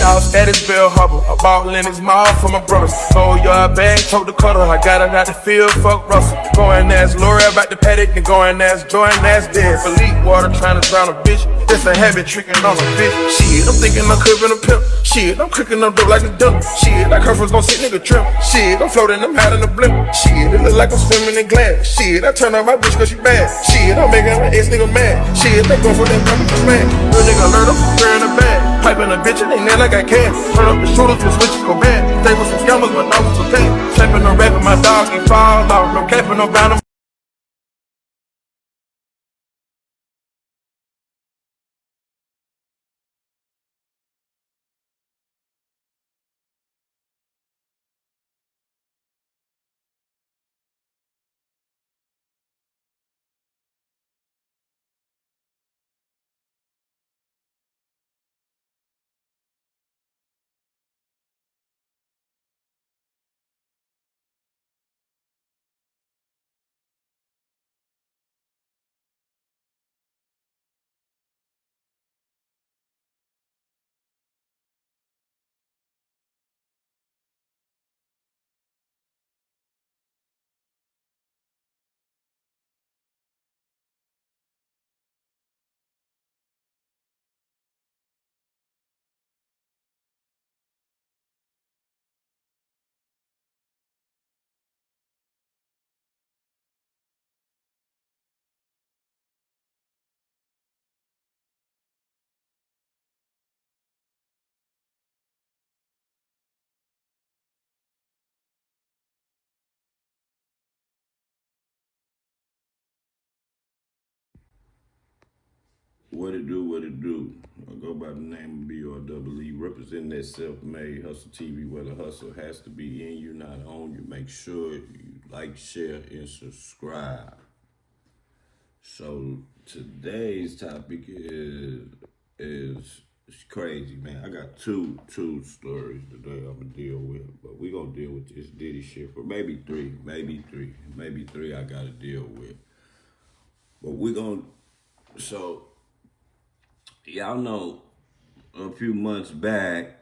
Y'all status Bill Hubble. I bought Lennox Mall for my brothers. Told y'all bag, told the cutter. I got it out the field, fuck Russell. Going ass Lori about the paddock, and going ass Jordan ass dead. Philippe water trying to drown a bitch. Just a habit tricking on a bitch. Shit, I'm thinking I'm cooking a pimp. Shit, I'm cooking up dope like a dump. Shit, like her first gon' sit nigga trim. Shit, I'm floating, I'm hot in the blimp. Shit, it look like I'm swimming in glass. Shit, I turn on my bitch cause she bad. Shit, I'm making my ex nigga mad. Shit, they go for that pepper smash. Real nigga learn up, wearing a bag. Piping a bitch and they nail like I can. Turn up the shooters with switches go bad. Stay with some scammers but no one's okay. Trapping no rapping, my dog he fall off. No capping, no bound. What it do, what it do. I go by the name of BREE, representing that self-made hustle TV where the hustle has to be in you, not on you. Make sure you like, share, and subscribe. So today's topic is it's crazy, man. I got two stories today I'm gonna deal with, but we gonna deal with this Diddy shit for maybe three I gotta deal with. But we gonna, so y'all know a few months back,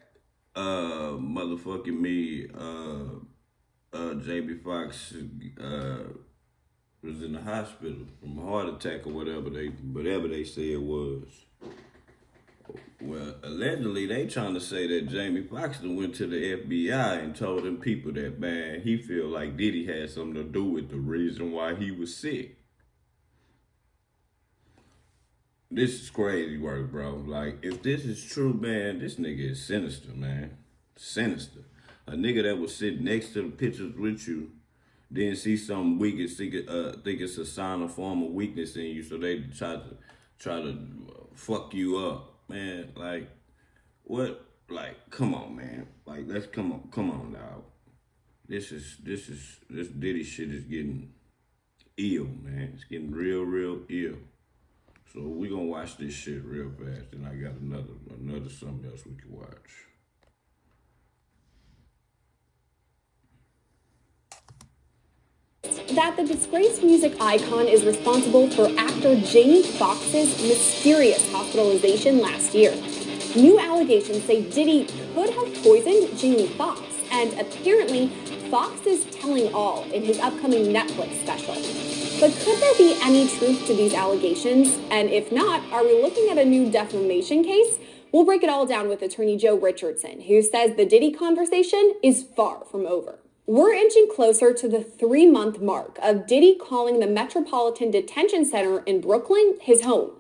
motherfucking me, Jamie Foxx was in the hospital from a heart attack or whatever they say it was. Well, allegedly they trying to say that Jamie Foxx went to the FBI and told them people that, man, he feel like Diddy had something to do with the reason why he was sick. This is crazy work, bro. Like, if this is true, man, this nigga is sinister, man. Sinister. A nigga that was sitting next to the pictures with you, then see something weak and think it's a sign or form of weakness in you, so they try to fuck you up. Man, like, what? Like, come on, man. Like, let's come on now. This Diddy shit is getting ill, man. It's getting real ill. So we gonna watch this shit real fast, and I got another something else we can watch. That the disgraced music icon is responsible for actor Jamie Foxx's mysterious hospitalization last year. New allegations say Diddy could have poisoned Jamie Foxx, and apparently Foxx is telling all in his upcoming Netflix special. But could there be any truth to these allegations? And if not, are we looking at a new defamation case? We'll break it all down with attorney Joe Richardson, who says the Diddy conversation is far from over. We're inching closer to the 3-month mark of Diddy calling the Metropolitan Detention Center in Brooklyn his home.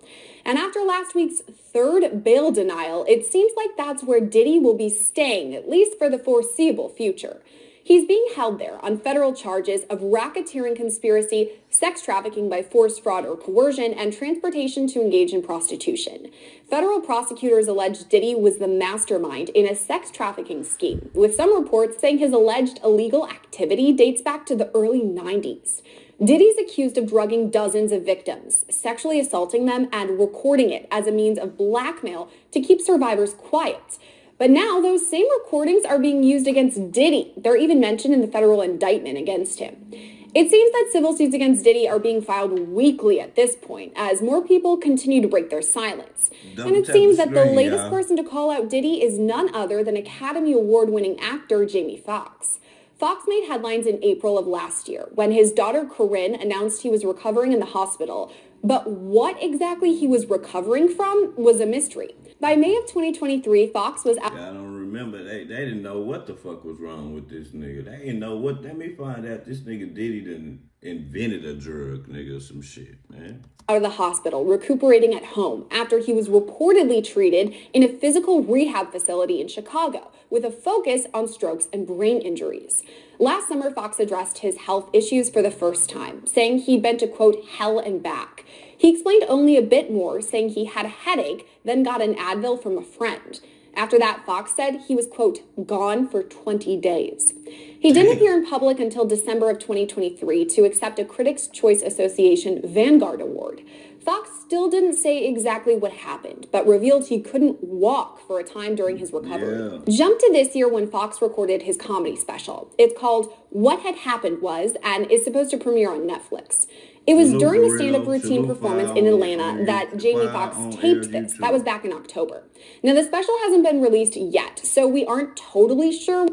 And after last week's third bail denial, it seems like that's where Diddy will be staying, at least for the foreseeable future. He's being held there on federal charges of racketeering conspiracy, sex trafficking by force, fraud, or coercion, and transportation to engage in prostitution. Federal prosecutors allege Diddy was the mastermind in a sex trafficking scheme, with some reports saying his alleged illegal activity dates back to the early 90s. Diddy's accused of drugging dozens of victims, sexually assaulting them, and recording it as a means of blackmail to keep survivors quiet. But now those same recordings are being used against Diddy. They're even mentioned in the federal indictment against him. It seems that civil suits against Diddy are being filed weekly at this point, as more people continue to break their silence. And it seems that the latest person to call out Diddy is none other than Academy Award-winning actor Jamie Foxx. Foxx made headlines in April of last year when his daughter Corinne announced he was recovering in the hospital. But what exactly he was recovering from was a mystery. By May of 2023, Foxx was out. I don't remember. They didn't know what the fuck was wrong with this nigga. They didn't know what. Let me find out this nigga Diddy done invented a drug, nigga, or some shit, man. Out of the hospital, recuperating at home after he was reportedly treated in a physical rehab facility in Chicago with a focus on strokes and brain injuries. Last summer, Foxx addressed his health issues for the first time, saying he'd been to, quote, hell and back. He explained only a bit more, saying he had a headache, then got an Advil from a friend. After that, Foxx said he was, quote, gone for 20 days. He didn't appear in public until December of 2023 to accept a Critics' Choice Association Vanguard Award. Foxx still didn't say exactly what happened, but revealed he couldn't walk for a time during his recovery. Yeah. Jump to this year when Foxx recorded his comedy special. It's called What Had Happened Was, and is supposed to premiere on Netflix. It was during a stand-up routine performance in Atlanta that Jamie Foxx taped this. That was back in October. Now, the special hasn't been released yet, so we aren't totally sure.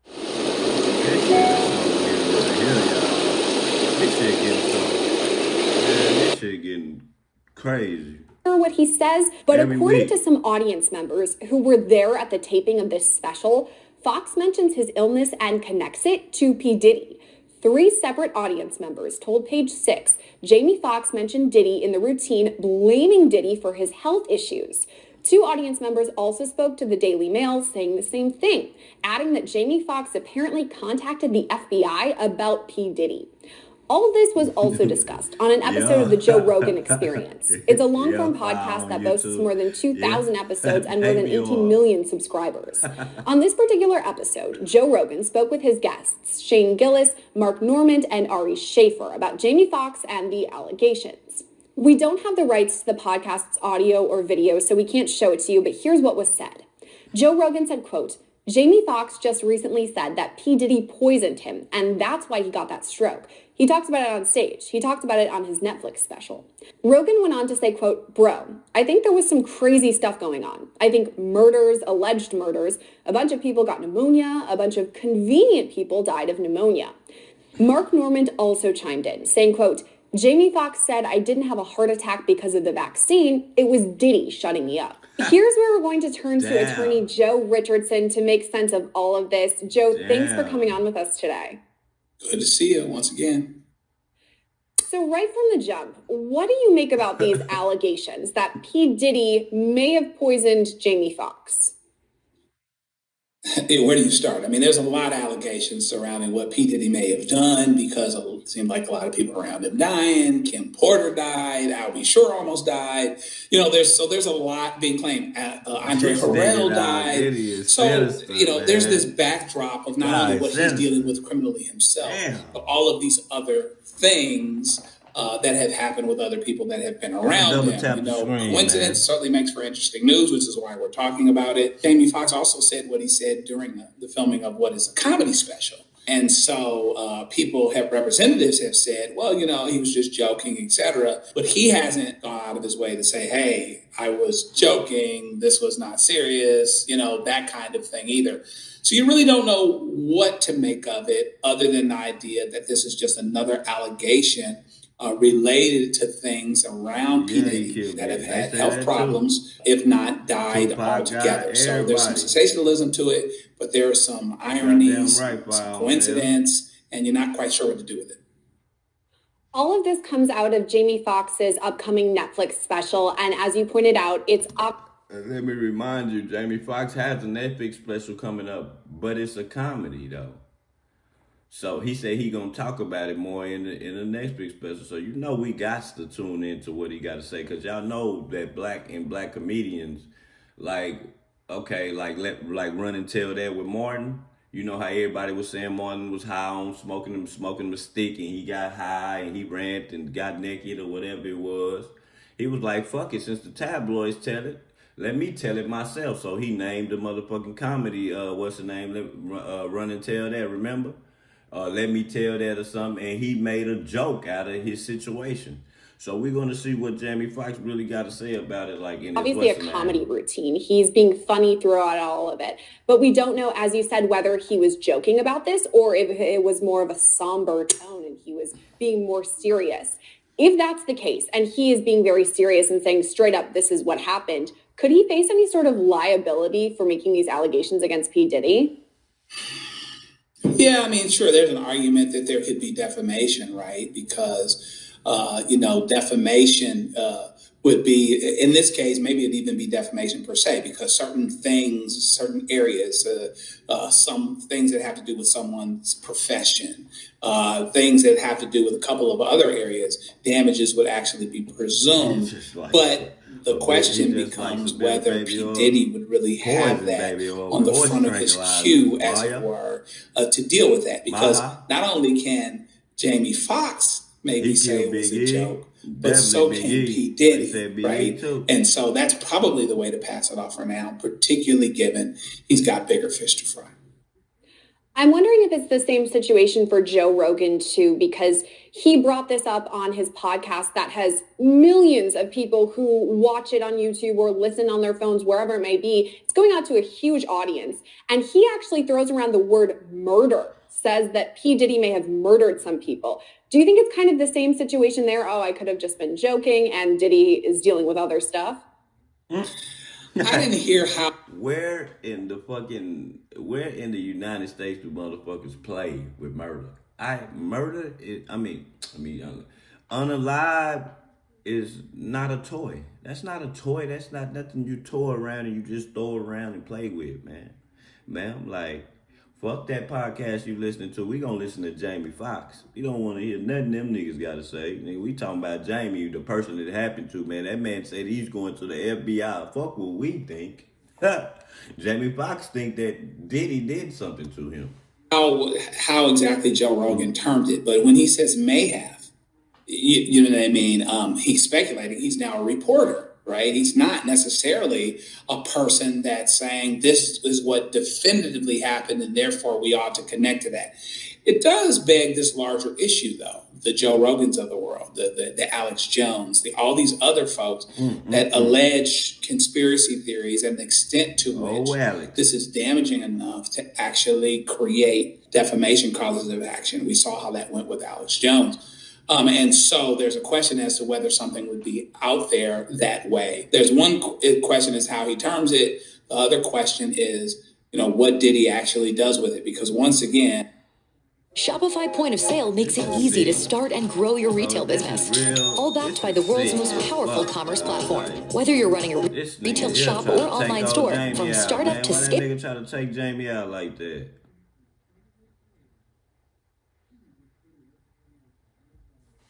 This shit getting crazy. What he says, but according to some audience members who were there at the taping of this special, Foxx mentions his illness and connects it to P. Diddy. 3 separate audience members told Page 6 Jamie Foxx mentioned Diddy in the routine, blaming Diddy for his health issues. 2 audience members also spoke to the Daily Mail saying the same thing, adding that Jamie Foxx apparently contacted the FBI about P. Diddy. All of this was also discussed on an episode of the Joe Rogan Experience. It's a long-form podcast that boasts more than 2,000 episodes and more than 18 million subscribers. On this particular episode, Joe Rogan spoke with his guests, Shane Gillis, Mark Normand, and Ari Schaefer, about Jamie Foxx and the allegations. We don't have the rights to the podcast's audio or video, so we can't show it to you, but here's what was said. Joe Rogan said, quote, Jamie Foxx just recently said that P. Diddy poisoned him, and that's why he got that stroke. He talks about it on stage. He talked about it on his Netflix special. Rogan went on to say, quote, bro, I think there was some crazy stuff going on. I think murders, alleged murders, a bunch of people got pneumonia, a bunch of convenient people died of pneumonia. Mark Normand also chimed in, saying, quote, Jamie Foxx said I didn't have a heart attack because of the vaccine. It was Diddy shutting me up. Here's where we're going to turn to attorney Joe Richardson to make sense of all of this. Joe, thanks for coming on with us today. Good to see you once again. So right from the jump, what do you make about these allegations that P. Diddy may have poisoned Jamie Foxx? Where do you start? I mean, there's a lot of allegations surrounding what P. Diddy may have done because it seemed like a lot of people around him dying. Kim Porter died. Albie Shore almost died. You know, there's a lot being claimed. Andre Harrell died. So, there's this backdrop of not only what he's dealing with criminally himself, but all of these other things that have happened with other people that have been around him. Coincidence certainly makes for interesting news, which is why we're talking about it. Jamie Foxx also said what he said during the filming of what is a comedy special. And so representatives have said, well, he was just joking, etc. But he hasn't gone out of his way to say, hey, I was joking. This was not serious, that kind of thing either. So you really don't know what to make of it other than the idea that this is just another allegation related to things around P. Diddy that have had health problems, if not died altogether. So there's some sensationalism to it, but there are some ironies, some coincidence, and you're not quite sure what to do with it. All of this comes out of Jamie Foxx's upcoming Netflix special, and as you pointed out, it's up. Let me remind you, Jamie Foxx has a Netflix special coming up, but it's a comedy, though. So he said he gonna talk about it more in the next big special. So we got to tune into what he got to say, because y'all know that black comedians like Run and Tell That with Martin. You know how everybody was saying Martin was high on smoking a stick, and he got high and he ran and got naked or whatever it was. He was like, fuck it, since the tabloids tell it, let me tell it myself. So he named the motherfucking comedy, what's the name? Run and Tell That, remember? let me tell that or something, and he made a joke out of his situation. So we're going to see what Jamie Foxx really got to say about it. Like, in obviously a comedy routine. He's being funny throughout all of it. But we don't know, as you said, whether he was joking about this or if it was more of a somber tone and he was being more serious. If that's the case, and he is being very serious and saying straight up, this is what happened, could he face any sort of liability for making these allegations against P. Diddy? Yeah, I mean, sure, there's an argument that there could be defamation, right? Because defamation would be, in this case, maybe it'd even be defamation per se, because certain things, certain areas, some things that have to do with someone's profession, things that have to do with a couple of other areas, damages would actually be presumed. But the question becomes whether P. Diddy would really have that on the front of his queue, as it were, to deal with that. Because not only can Jamie Foxx maybe say it was a joke, but so can P. Diddy, right? And so that's probably the way to pass it off for now, particularly given he's got bigger fish to fry. I'm wondering if it's the same situation for Joe Rogan too, because he brought this up on his podcast that has millions of people who watch it on YouTube or listen on their phones, wherever it may be. It's going out to a huge audience. And he actually throws around the word murder, says that P. Diddy may have murdered some people. Do you think it's kind of the same situation there? Oh, I could have just been joking and Diddy is dealing with other stuff. I didn't hear how. Where in the United States do motherfuckers play with murder? Unalive is not a toy. That's not a toy. That's not nothing you toy around and you just throw around and play with, man. Man, like, fuck that podcast you listening to. We gonna listen to Jamie Foxx. We don't want to hear nothing them niggas got to say. Nigga, we talking about Jamie, the person it happened to, man. That man said he's going to the FBI. Fuck what we think. Jamie Foxx think that Diddy did something to him. How exactly Joe Rogan termed it, but when he says may have, you know what I mean? He's speculating. He's now a reporter, right? He's not necessarily a person that's saying this is what definitively happened and therefore we ought to connect to that. It does beg this larger issue, though. The Joe Rogans of the world, the Alex Jones, all these other folks that allege conspiracy theories and the extent to which this is damaging enough to actually create defamation causes of action. We saw how that went with Alex Jones. And so there's a question as to whether something would be out there that way. There's one question is how he terms it. The other question is, what Diddy actually does with it? Because once again, Shopify Point of Sale makes it easy to start and grow your retail business. All backed by the world's most powerful commerce platform. Whether you're running a retail shop or online store, from startup to scale. Nigga try to take Jamie out like that.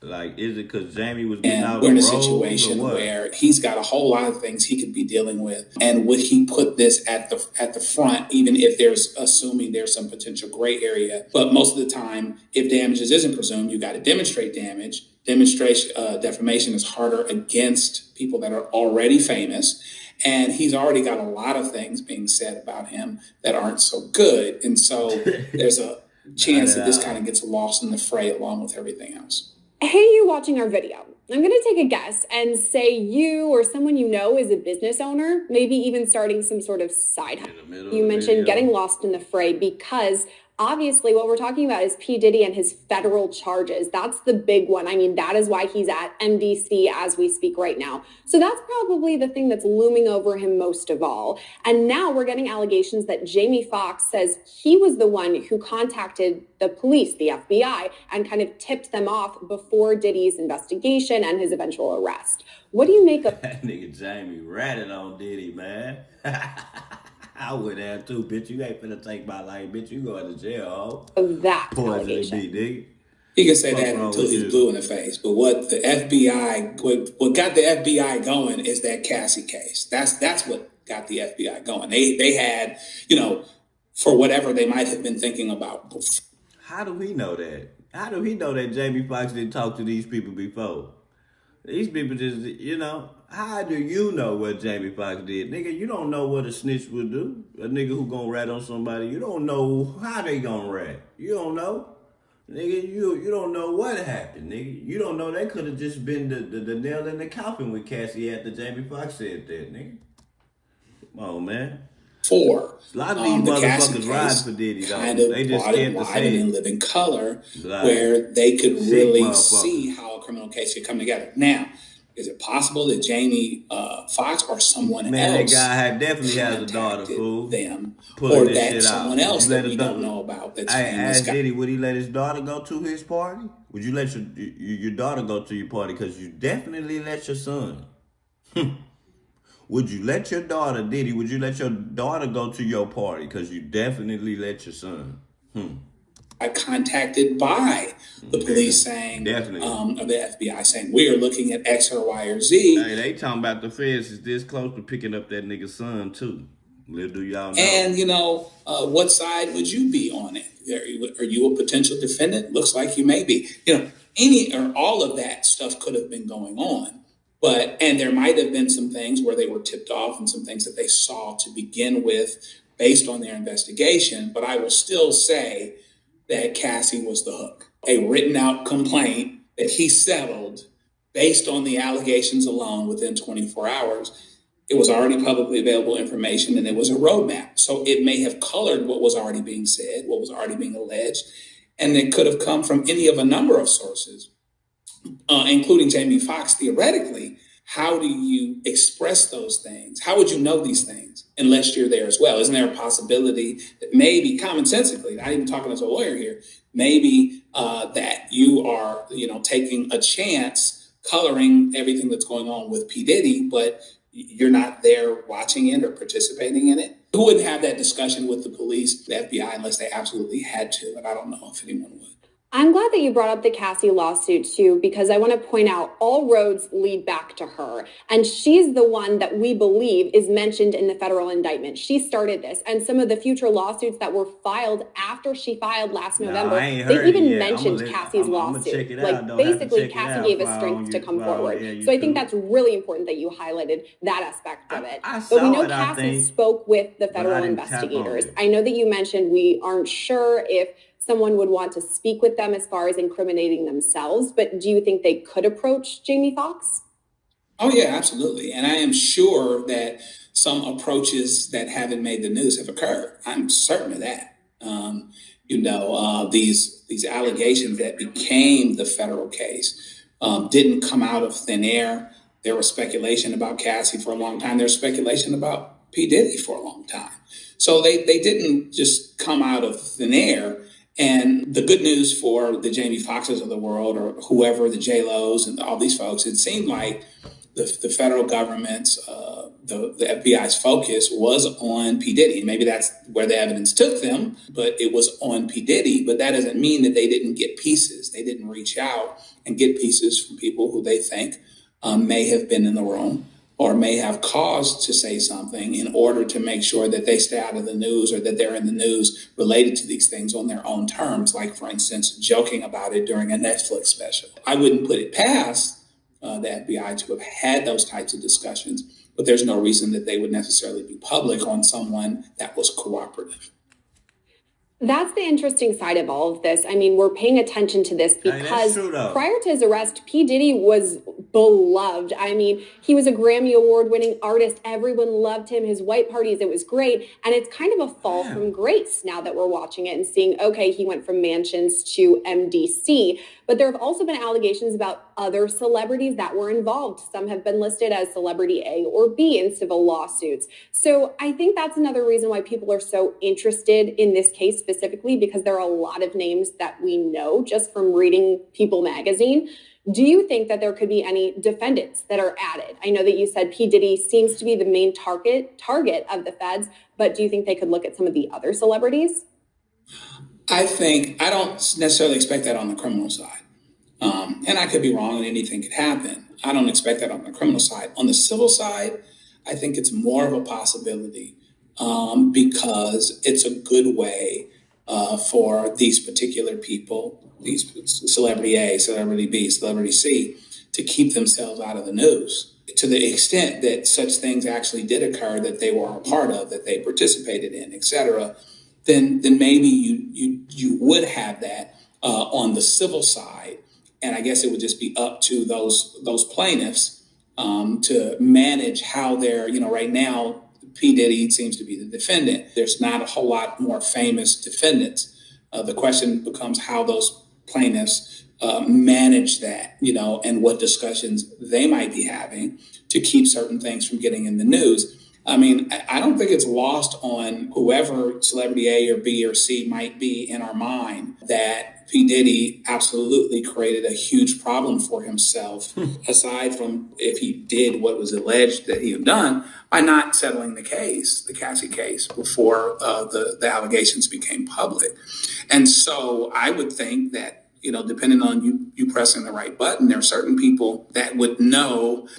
Like, is it because Jamie was getting out of the road? We're in a situation where he's got a whole lot of things he could be dealing with. And would he put this at the front, even if assuming there's some potential gray area? But most of the time, if damages isn't presumed, you got to demonstrate damage. Defamation is harder against people that are already famous. And he's already got a lot of things being said about him that aren't so good. And so there's a chance that this kind of gets lost in the fray along with everything else. Hey, you watching our video. I'm going to take a guess and say you or someone you know is a business owner, maybe even starting some sort of side hustle. You mentioned getting lost in the fray because obviously what we're talking about is P. Diddy and his federal charges. That's the big one. I mean, that is why he's at MDC as we speak right now. So that's probably the thing that's looming over him most of all. And now we're getting allegations that Jamie Foxx says he was the one who contacted the police, the FBI, and kind of tipped them off before Diddy's investigation and his eventual arrest. What do you make of that nigga Jamie ratted on Diddy, man? I would have too, bitch. You ain't finna take my life, bitch. You going to jail, that allegation? He can say that until he's blue in the face. But what the FBI, what got the FBI going is that Cassie case. That's what got the FBI going. They had, for whatever they might have been thinking about before. How do we know that? How do we know that Jamie Foxx didn't talk to these people before? These people just, how do you know what Jamie Foxx did? Nigga, you don't know what a snitch would do. A nigga who gonna rat on somebody, you don't know how they gonna rat. You don't know. Nigga, you don't know what happened, nigga. You don't know that could have just been the nail in the coffin with Cassie after Jamie Foxx said that, nigga. Come on, man. For a lot of these motherfuckers ride for Diddy, kind though. of They just brought it scared to wide say and it. live in color, where they could really see how a criminal case could come together. Now, is it possible that Jamie Foxx or someone else that guy definitely has a daughter, fool, them, or that someone else that we don't know about that's famous? Ask Diddy, would he let his daughter go to his party? Would you let your daughter go to your party? Because you definitely let your son. Would you let your daughter, Diddy, would you let your daughter go to your party? Because you definitely let your son. I contacted by the police saying, or the FBI saying, we are looking at X or Y or Z. Hey, they talking about the feds is this close to picking up that nigga's son too. Little do y'all know. And, what side would you be on it? Are you a potential defendant? Looks like you may be. Any or all of that stuff could have been going on. And there might have been some things where they were tipped off and some things that they saw to begin with based on their investigation. But I will still say that Cassie was the hook. A written out complaint that he settled based on the allegations alone within 24 hours. It was already publicly available information and it was a roadmap. So it may have colored what was already being said, what was already being alleged. And it could have come from any of a number of sources, including Jamie Foxx, theoretically. How do you express those things? How would you know these things unless you're there as well? Isn't there a possibility that maybe commonsensically, not even talking as a lawyer here, maybe that you are, taking a chance coloring everything that's going on with P. Diddy, but you're not there watching it or participating in it? Who wouldn't have that discussion with the police, the FBI, unless they absolutely had to? And I don't know if anyone would. I'm glad that you brought up the Cassie lawsuit too, because I want to point out all roads lead back to her. And she's the one that we believe is mentioned in the federal indictment. She started this, and some of the future lawsuits that were filed after she filed last November, they even mentioned Cassie's lawsuit. Basically, Cassie gave us strength to come forward. So I think that's really important that you highlighted that aspect of it. But we know Cassie spoke with the federal investigators. I know that you mentioned we aren't sure if someone would want to speak with them as far as incriminating themselves, but do you think they could approach Jamie Foxx? Oh, yeah, absolutely. And I am sure that some approaches that haven't made the news have occurred. I'm certain of that. These allegations that became the federal case didn't come out of thin air. There was speculation about Cassie for a long time. There's speculation about P. Diddy for a long time. So they didn't just come out of thin air. And the good news for the Jamie Foxxes of the world, or whoever, the J-Los and all these folks, it seemed like the federal government's, the FBI's focus was on P. Diddy. Maybe that's where the evidence took them, but it was on P. Diddy. But that doesn't mean that they didn't get pieces. They didn't reach out and get pieces from people who they think may have been in the room or may have cause to say something in order to make sure that they stay out of the news, or that they're in the news related to these things on their own terms, like, for instance, joking about it during a Netflix special. I wouldn't put it past the FBI to have had those types of discussions, but there's no reason that they would necessarily be public on someone that was cooperative. That's the interesting side of all of this. I mean, we're paying attention to this because prior to his arrest, P. Diddy was beloved. I mean, he was a Grammy Award-winning artist. Everyone loved him. His white parties, it was great. And it's kind of a fall from grace now that we're watching it and seeing, okay, he went from mansions to MDC. But there have also been allegations about other celebrities that were involved. Some have been listed as celebrity A or B in civil lawsuits. So I think that's another reason why people are so interested in this case specifically, because there are a lot of names that we know just from reading People magazine. Do you think that there could be any defendants that are added? I know that you said P. Diddy seems to be the main target of the feds, but do you think they could look at some of the other celebrities? I don't necessarily expect that on the criminal side. And I could be wrong and anything could happen. I don't expect that on the criminal side. On the civil side, I think it's more of a possibility because it's a good way for these particular people, these celebrity A, celebrity B, celebrity C, to keep themselves out of the news. To the extent that such things actually did occur, that they were a part of, that they participated in, et cetera, then maybe you would have that on the civil side. And I guess it would just be up to those plaintiffs to manage how they're, right now, P. Diddy seems to be the defendant. There's not a whole lot more famous defendants. The question becomes how those plaintiffs manage that, and what discussions they might be having to keep certain things from getting in the news. I mean, I don't think it's lost on whoever celebrity A or B or C might be in our mind that P. Diddy absolutely created a huge problem for himself, aside from if he did what was alleged that he had done, by not settling the case, the Cassie case, before the allegations became public. And so I would think that, depending on you pressing the right button, there are certain people that would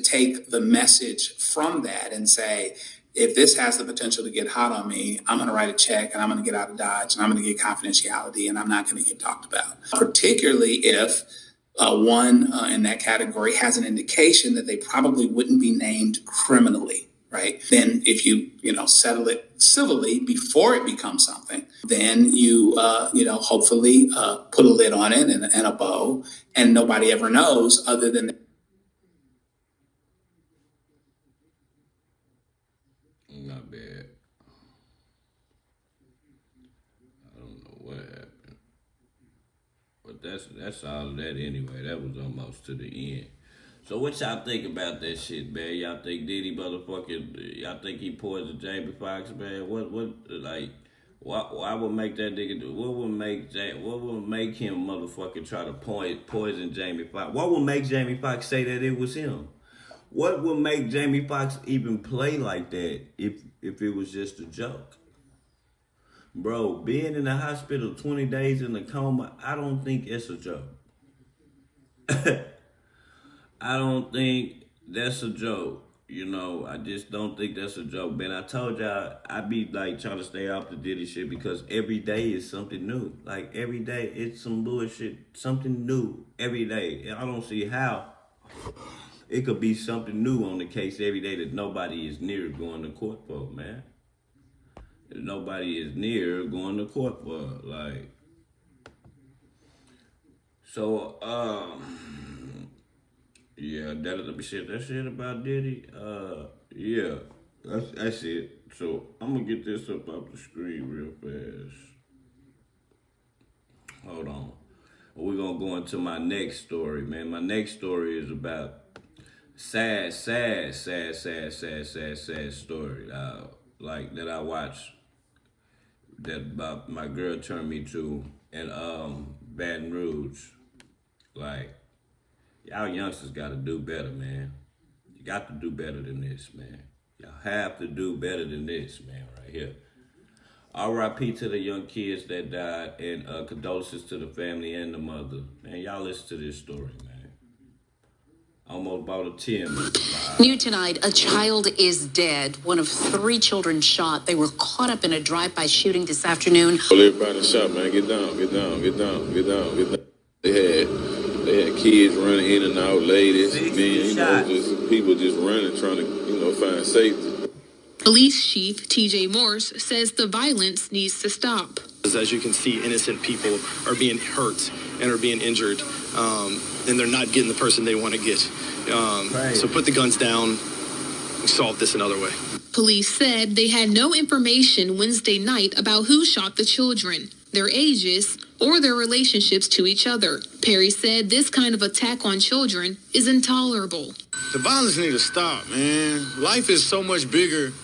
take the message from that and say, if this has the potential to get hot on me, I'm going to write a check and I'm going to get out of Dodge and I'm going to get confidentiality and I'm not going to get talked about. Particularly if one in that category has an indication that they probably wouldn't be named criminally, right? Then if you, settle it civilly before it becomes something, then you, hopefully put a lid on it and a bow, and nobody ever knows other than not bad. I don't know what happened. But that's all of that anyway. That was almost to the end. So what y'all think about that shit, man? Y'all think Diddy y'all think he poisoned Jamie Foxx, man? Why would make that nigga do? What would make him motherfucking try to poison Jamie Foxx? What would make Jamie Foxx say that it was him? What would make Jamie Foxx even play like that if it was just a joke? Bro, being in the hospital 20 days in a coma, I don't think it's a joke. I don't think that's a joke. I just don't think that's a joke, man. I told y'all I be trying to stay off the Diddy shit because every day is something new. Every day it's some bullshit, something new every day. I don't see how it could be something new on the case every day that nobody is near going to court for, man. Nobody is near going to court for, So, yeah, that shit about Diddy. Yeah, that's it. So I'm gonna get this up off the screen real fast. Hold on. We're gonna go into my next story, man. My next story is about sad story. That I watched. That my girl turned me to in Baton Rouge. Y'all youngsters got to do better, man. You got to do better than this, man. Y'all have to do better than this, man, right here. R.I.P. to the young kids that died, and condolences to the family and the mother. Man, y'all listen to this story, man. Almost about a 10. New tonight, a child is dead. One of 3 children shot. They were caught up in a drive-by shooting this afternoon. Everybody shot, man. Get down. They had kids running in and out, ladies, men, just people just running, trying to, find safety. Police Chief T.J. Morse says the violence needs to stop. As you can see, innocent people are being hurt and are being injured, and they're not getting the person they want to get. So put the guns down, solve this another way. Police said they had no information Wednesday night about who shot the children, their ages, or their relationships to each other. Perry said this kind of attack on children is intolerable. The violence needs to stop, man. Life is so much bigger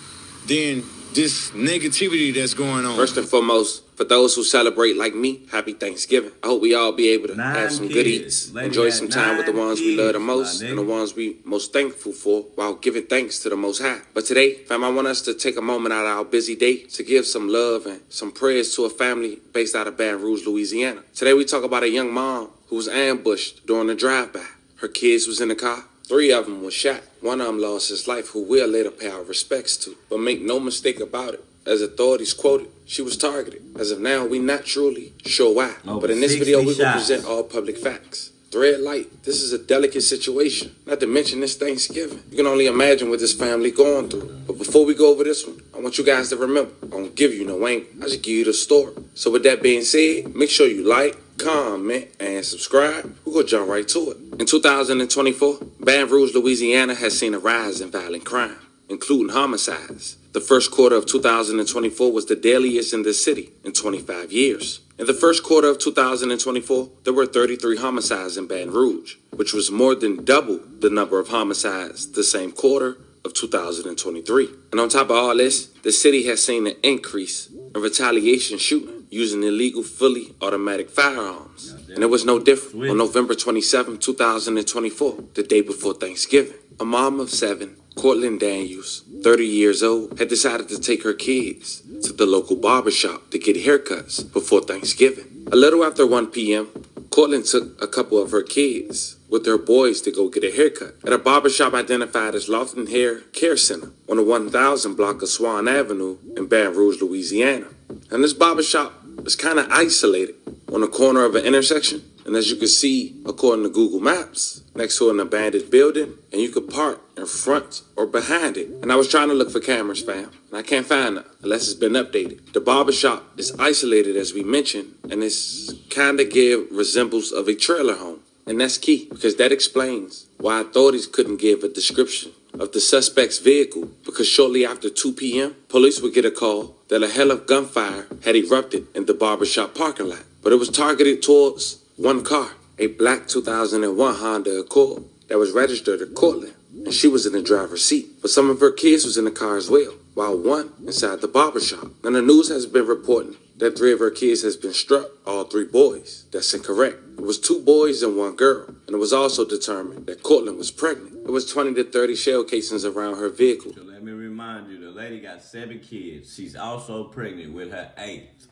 than this negativity that's going on. First and foremost, for those who celebrate like me, happy Thanksgiving. I hope we all be able to have some good eats, enjoy some time with the ones we love the most and the ones we most thankful for while giving thanks to the Most High. But today, fam, I want us to take a moment out of our busy day to give some love and some prayers to a family based out of Baton Rouge, Louisiana. Today, we talk about a young mom who was ambushed during a drive-by. Her kids was in the car. 3 of them was shot. One of them lost his life, who we'll later pay our respects to. But make no mistake about it, as authorities quoted, she was targeted. As of now, we not truly sure why. But in this video, we're going to present all public facts. Red light, this is a delicate situation. Not to mention this Thanksgiving. You can only imagine what this family going through. But before we go over this one, I want you guys to remember, I don't give you no anger. I just give you the story. So with that being said, make sure you like, comment, and subscribe. We'll go jump right to it. In 2024, Baton Rouge, Louisiana has seen a rise in violent crime, including homicides. The first quarter of 2024 was the deadliest in the city in 25 years. In the first quarter of 2024, there were 33 homicides in Baton Rouge, which was more than double the number of homicides the same quarter of 2023. And on top of all this, the city has seen an increase in retaliation shooting using illegal fully automatic firearms. And it was no different on November 27, 2024, the day before Thanksgiving. A mom of 7, Cortland Daniels, 30 years old, had decided to take her kids to the local barbershop to get haircuts before Thanksgiving. A little after 1 p.m., Cortland took a couple of her kids with their boys to go get a haircut at a barbershop identified as Lofton Hair Care Center on the 1000 block of Swan Avenue in Baton Rouge, Louisiana. And this barbershop is kind of isolated on the corner of an intersection. And as you can see, according to Google Maps, next to an abandoned building, and you could park in front or behind it. And I was trying to look for cameras, fam, and I can't find them unless it's been updated. The barbershop is isolated, as we mentioned, and it's kind of resembles of a trailer home. And that's key, because that explains why authorities couldn't give a description of the suspect's vehicle, because shortly after 2 p.m., police would get a call that a hail of gunfire had erupted in the barbershop parking lot. But it was targeted towards one car, a black 2001 Honda Accord that was registered at Cortland, and she was in the driver's seat. But some of her kids was in the car as well, while one inside the barbershop. And the news has been reporting that 3 of her kids has been struck, all 3 boys. That's incorrect. It was 2 boys and 1 girl, and it was also determined that Cortland was pregnant. It was 20 to 30 shell casings around her vehicle. So let me remind you, the lady got 7 kids. She's also pregnant with her 8th.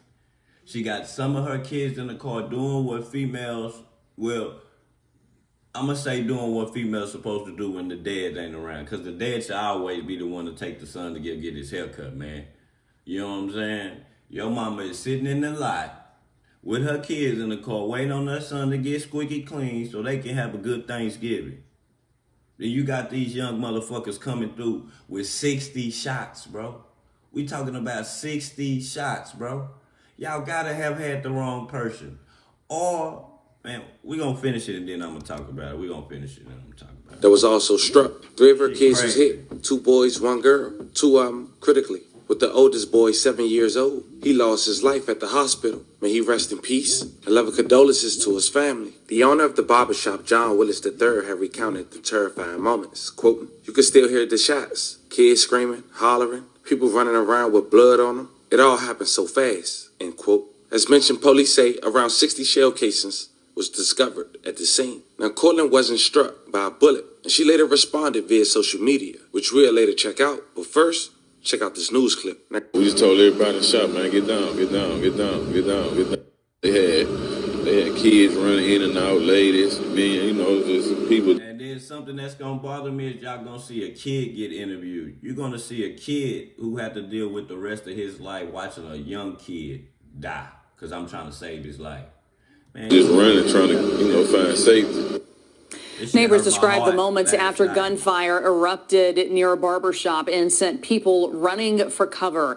She got some of her kids in the car doing what females, well, I'm going to say doing what females supposed to do when the dad ain't around. Because the dad should always be the one to take the son to get his haircut, man. You know what I'm saying? Your mama is sitting in the lot with her kids in the car waiting on her son to get squeaky clean so they can have a good Thanksgiving. Then you got these young motherfuckers coming through with 60 shots, bro. We talking about 60 shots, bro. Y'all gotta have had the wrong person. Or, man, we gonna finish it and then I'm gonna talk about it. We gonna finish it and I'm gonna talk about it. That was also struck. 3 of her kids was hit. 2 boys, 1 girl. 2 of them critically. With the oldest boy, 7 years old, he lost his life at the hospital. May he rest in peace. And love condolences to his family. The owner of the barbershop, John Willis III, had recounted the terrifying moments. Quoting, "You could still hear the shots. Kids screaming, hollering, people running around with blood on them. It all happened so fast." End quote. As mentioned, police say around 60 shell casings was discovered at the scene. Now, Cortland wasn't struck by a bullet, and she later responded via social media, which we'll later check out. But first, check out this news clip. We just told everybody in the shop, man, get down, get down, get down, get down, get down. They had kids running in and out, ladies, being, you know, just people. And then something that's gonna bother me is y'all gonna see a kid get interviewed. You're gonna see a kid who had to deal with the rest of his life watching a young kid die because I'm trying to save his life. Man, just running, trying to, find safety. Neighbors described the moments after gunfire erupted near a barbershop and sent people running for cover.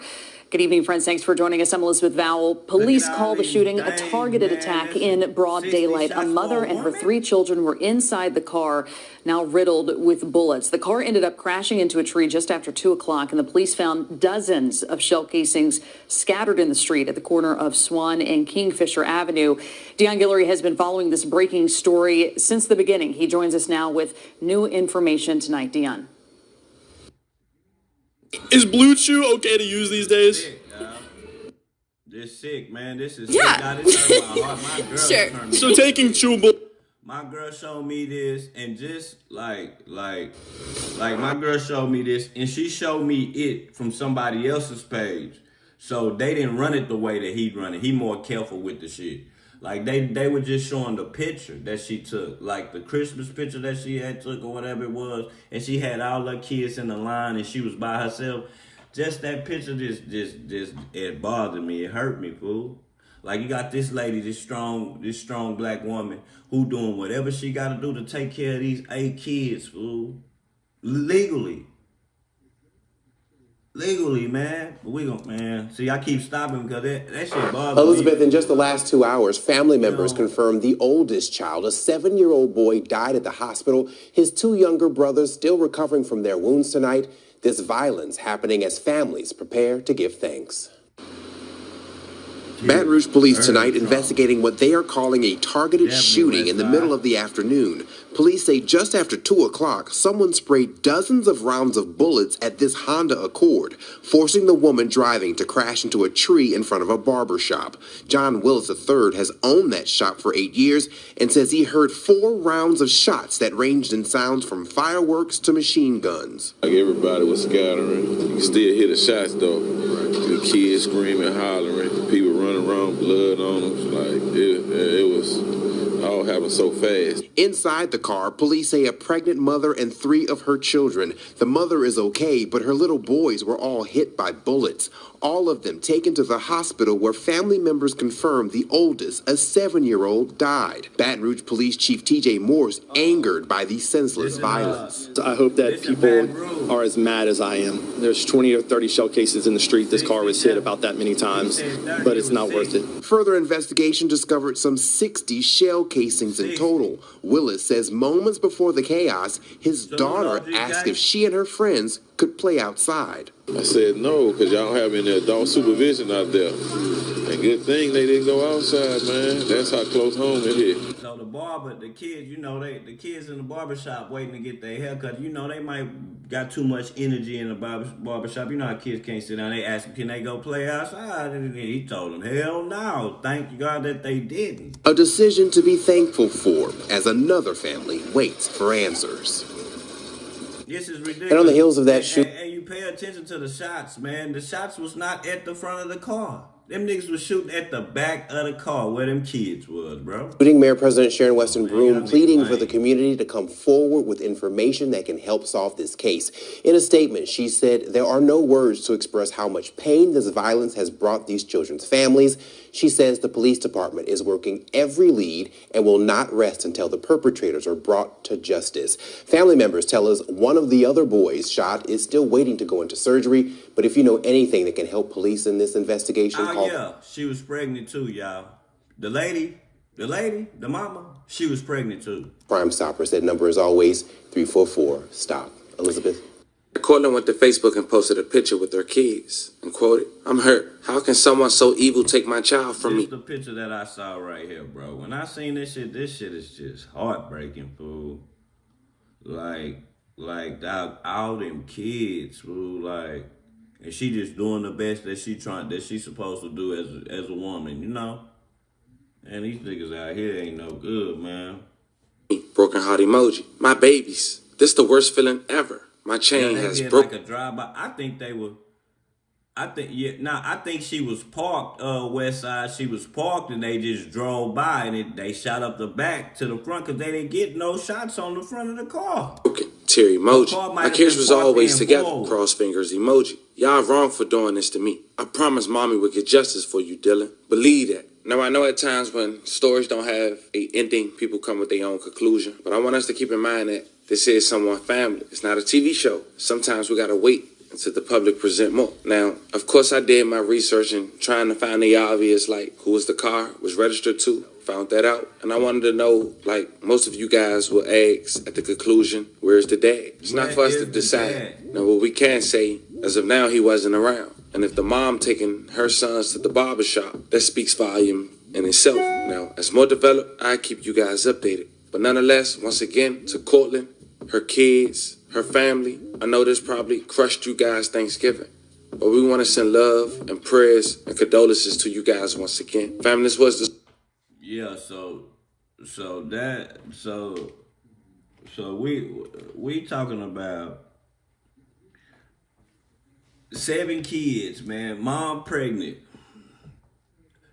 Good evening, friends. Thanks for joining us. I'm Elizabeth Vowell. Police call the shooting a targeted attack in broad daylight. A mother and her 3 children were inside the car, now riddled with bullets. The car ended up crashing into a tree just after 2 o'clock, and the police found dozens of shell casings scattered in the street at the corner of Swan and Kingfisher Avenue. Dion Guillory has been following this breaking story since the beginning. He joins us now with new information tonight. Dion. Is Blue Chew okay to use these days? This sick, man. This is yeah. Sick. My girl sure. So taking chewable. My girl showed me this, and just like my girl showed me this, and she showed me it from somebody else's page. So they didn't run it the way that he run it. He more careful with the shit. Like they were just showing the picture that she took, like the Christmas picture that she had took or whatever it was, and she had all her kids in the line and she was by herself. Just that picture just it bothered me. It hurt me, fool. Like you got this lady, this strong black woman who doing whatever she got to do to take care of these 8 kids, fool, legally. legally, man. But we gon' man. See, I keep stopping because that shit bothers Elizabeth, me. in just the last 2 hours, family members confirmed the oldest child, a 7-year-old boy, died at the hospital. His 2 younger brothers still recovering from their wounds tonight. This violence happening as families prepare to give thanks. Baton Rouge police tonight investigating what they are calling a targeted shooting in the middle of the afternoon. Police say just after 2 o'clock, someone sprayed dozens of rounds of bullets at this Honda Accord, forcing the woman driving to crash into a tree in front of a barber shop. John Willis III has owned that shop for 8 years and says he heard 4 rounds of shots that ranged in sounds from fireworks to machine guns. Like everybody was scattering. You can still hear the shots though. The kids screaming, hollering, people running around, blood on them. Like it was all happened so fast. Inside the car, police say a pregnant mother and 3 of her children. The mother is okay, but her little boys were all hit by bullets. All of them taken to the hospital where family members confirmed the oldest, a 7-year-old, died. Baton Rouge Police Chief T.J. Moore's angered by the senseless violence. I hope that people are as mad as I am. There's 20 or 30 shell cases in the street. This car was hit about that many times, but it's not worth it. Further investigation discovered some 60 shell casings in total. Willis says moments before the chaos, his daughter asked if she and her friends could play outside. I said no, because y'all don't have any adult supervision out there. And good thing they didn't go outside, man. That's how close home it is. So the kids, the kids in the barbershop waiting to get their haircut, they might got too much energy in the barbershop. You know how kids can't sit down. They ask them, can they go play outside? And he told them, hell no. Thank God that they didn't. A decision to be thankful for as another family waits for answers. This is ridiculous. And on the heels of that shooting, and you pay attention to the shots, man. The shots was not at the front of the car. Them niggas was shooting at the back of the car where them kids was, bro. Mayor President Sharon Weston Broome pleading for the community to come forward with information that can help solve this case. In a statement, she said there are no words to express how much pain this violence has brought these children's families. She says the police department is working every lead and will not rest until the perpetrators are brought to justice. Family members tell us one of the other boys shot is still waiting to go into surgery. But if you know anything that can help police in this investigation, call. Yeah, she was pregnant too, y'all. The lady, the mama, she was pregnant too. Crime Stoppers, that number is always 344-STOP. Elizabeth? Cortland went to Facebook and posted a picture with their kids and quoted, "I'm hurt. How can someone so evil take my child from me?" This is the picture that I saw right here, bro. When I seen this shit is just heartbreaking, fool. Like all them kids, fool, like, and she just doing the best that she's supposed to do as a woman, And these niggas out here ain't no good, man. Broken heart emoji. My babies. This the worst feeling ever. My chain has broken. Like a drive-by. I think she was parked, West Side. She was parked and they just drove by and they shot up the back to the front because they didn't get no shots on the front of the car. Okay, tear emoji. My kids was always together. Cross fingers emoji. Y'all wrong for doing this to me. I promise mommy would get justice for you, Dylan. Believe that. Now, I know at times when stories don't have an ending, people come with their own conclusion. But I want us to keep in mind that this is someone's family. It's not a TV show. Sometimes we got to wait until the public present more. Now, of course, I did my research and trying to find the obvious, like who was the car, was registered to. Found that out. And I wanted to know, like most of you guys will ask at the conclusion, where's the dad? It's not for us to decide. Now, what we can say, as of now, he wasn't around. And if the mom taking her sons to the barbershop, that speaks volume in itself. Now, as more developed, I keep you guys updated. But nonetheless, once again, to Cortland, her kids, her family, I know this probably crushed you guys Thanksgiving. But we want to send love and prayers and condolences to you guys once again. Family, this was the... Yeah, so we talking about 7 kids, man. Mom pregnant.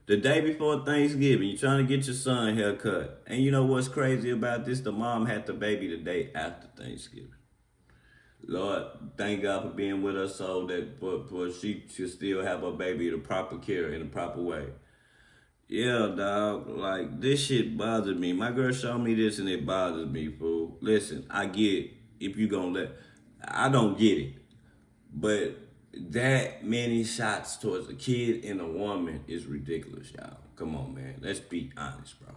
The day before Thanksgiving, you're trying to get your son haircut. And you know what's crazy about this? The mom had the baby the day after Thanksgiving. Lord, thank God for being with us so that but she should still have her baby the proper care in the proper way. Yeah, dog, like, this shit bothers me. My girl showed me this and it bothers me, fool. Listen, I get if you gonna I don't get it. But that many shots towards a kid and a woman is ridiculous, y'all. Come on, man. Let's be honest, bro.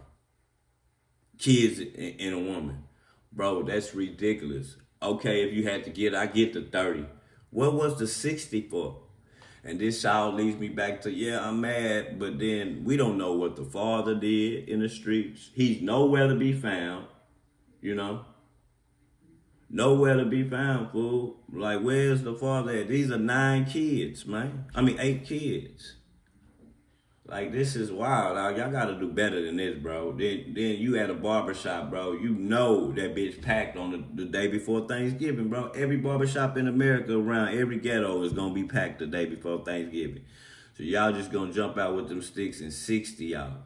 Kids and a woman. Bro, that's ridiculous. Okay, if you had to get, I get the 30. What was the 60 for? And this all leads me back to, yeah, I'm mad, but then we don't know what the father did in the streets. He's nowhere to be found, you know? Nowhere to be found, fool. Like, where's the father at? These are 9 kids, man. I mean, 8 kids. Like, this is wild, dog. Y'all gotta do better than this, bro. Then you at a barbershop, bro. You know that bitch packed on the day before Thanksgiving, bro. Every barbershop in America around every ghetto is gonna be packed the day before Thanksgiving. So y'all just gonna jump out with them sticks and 60 y'all.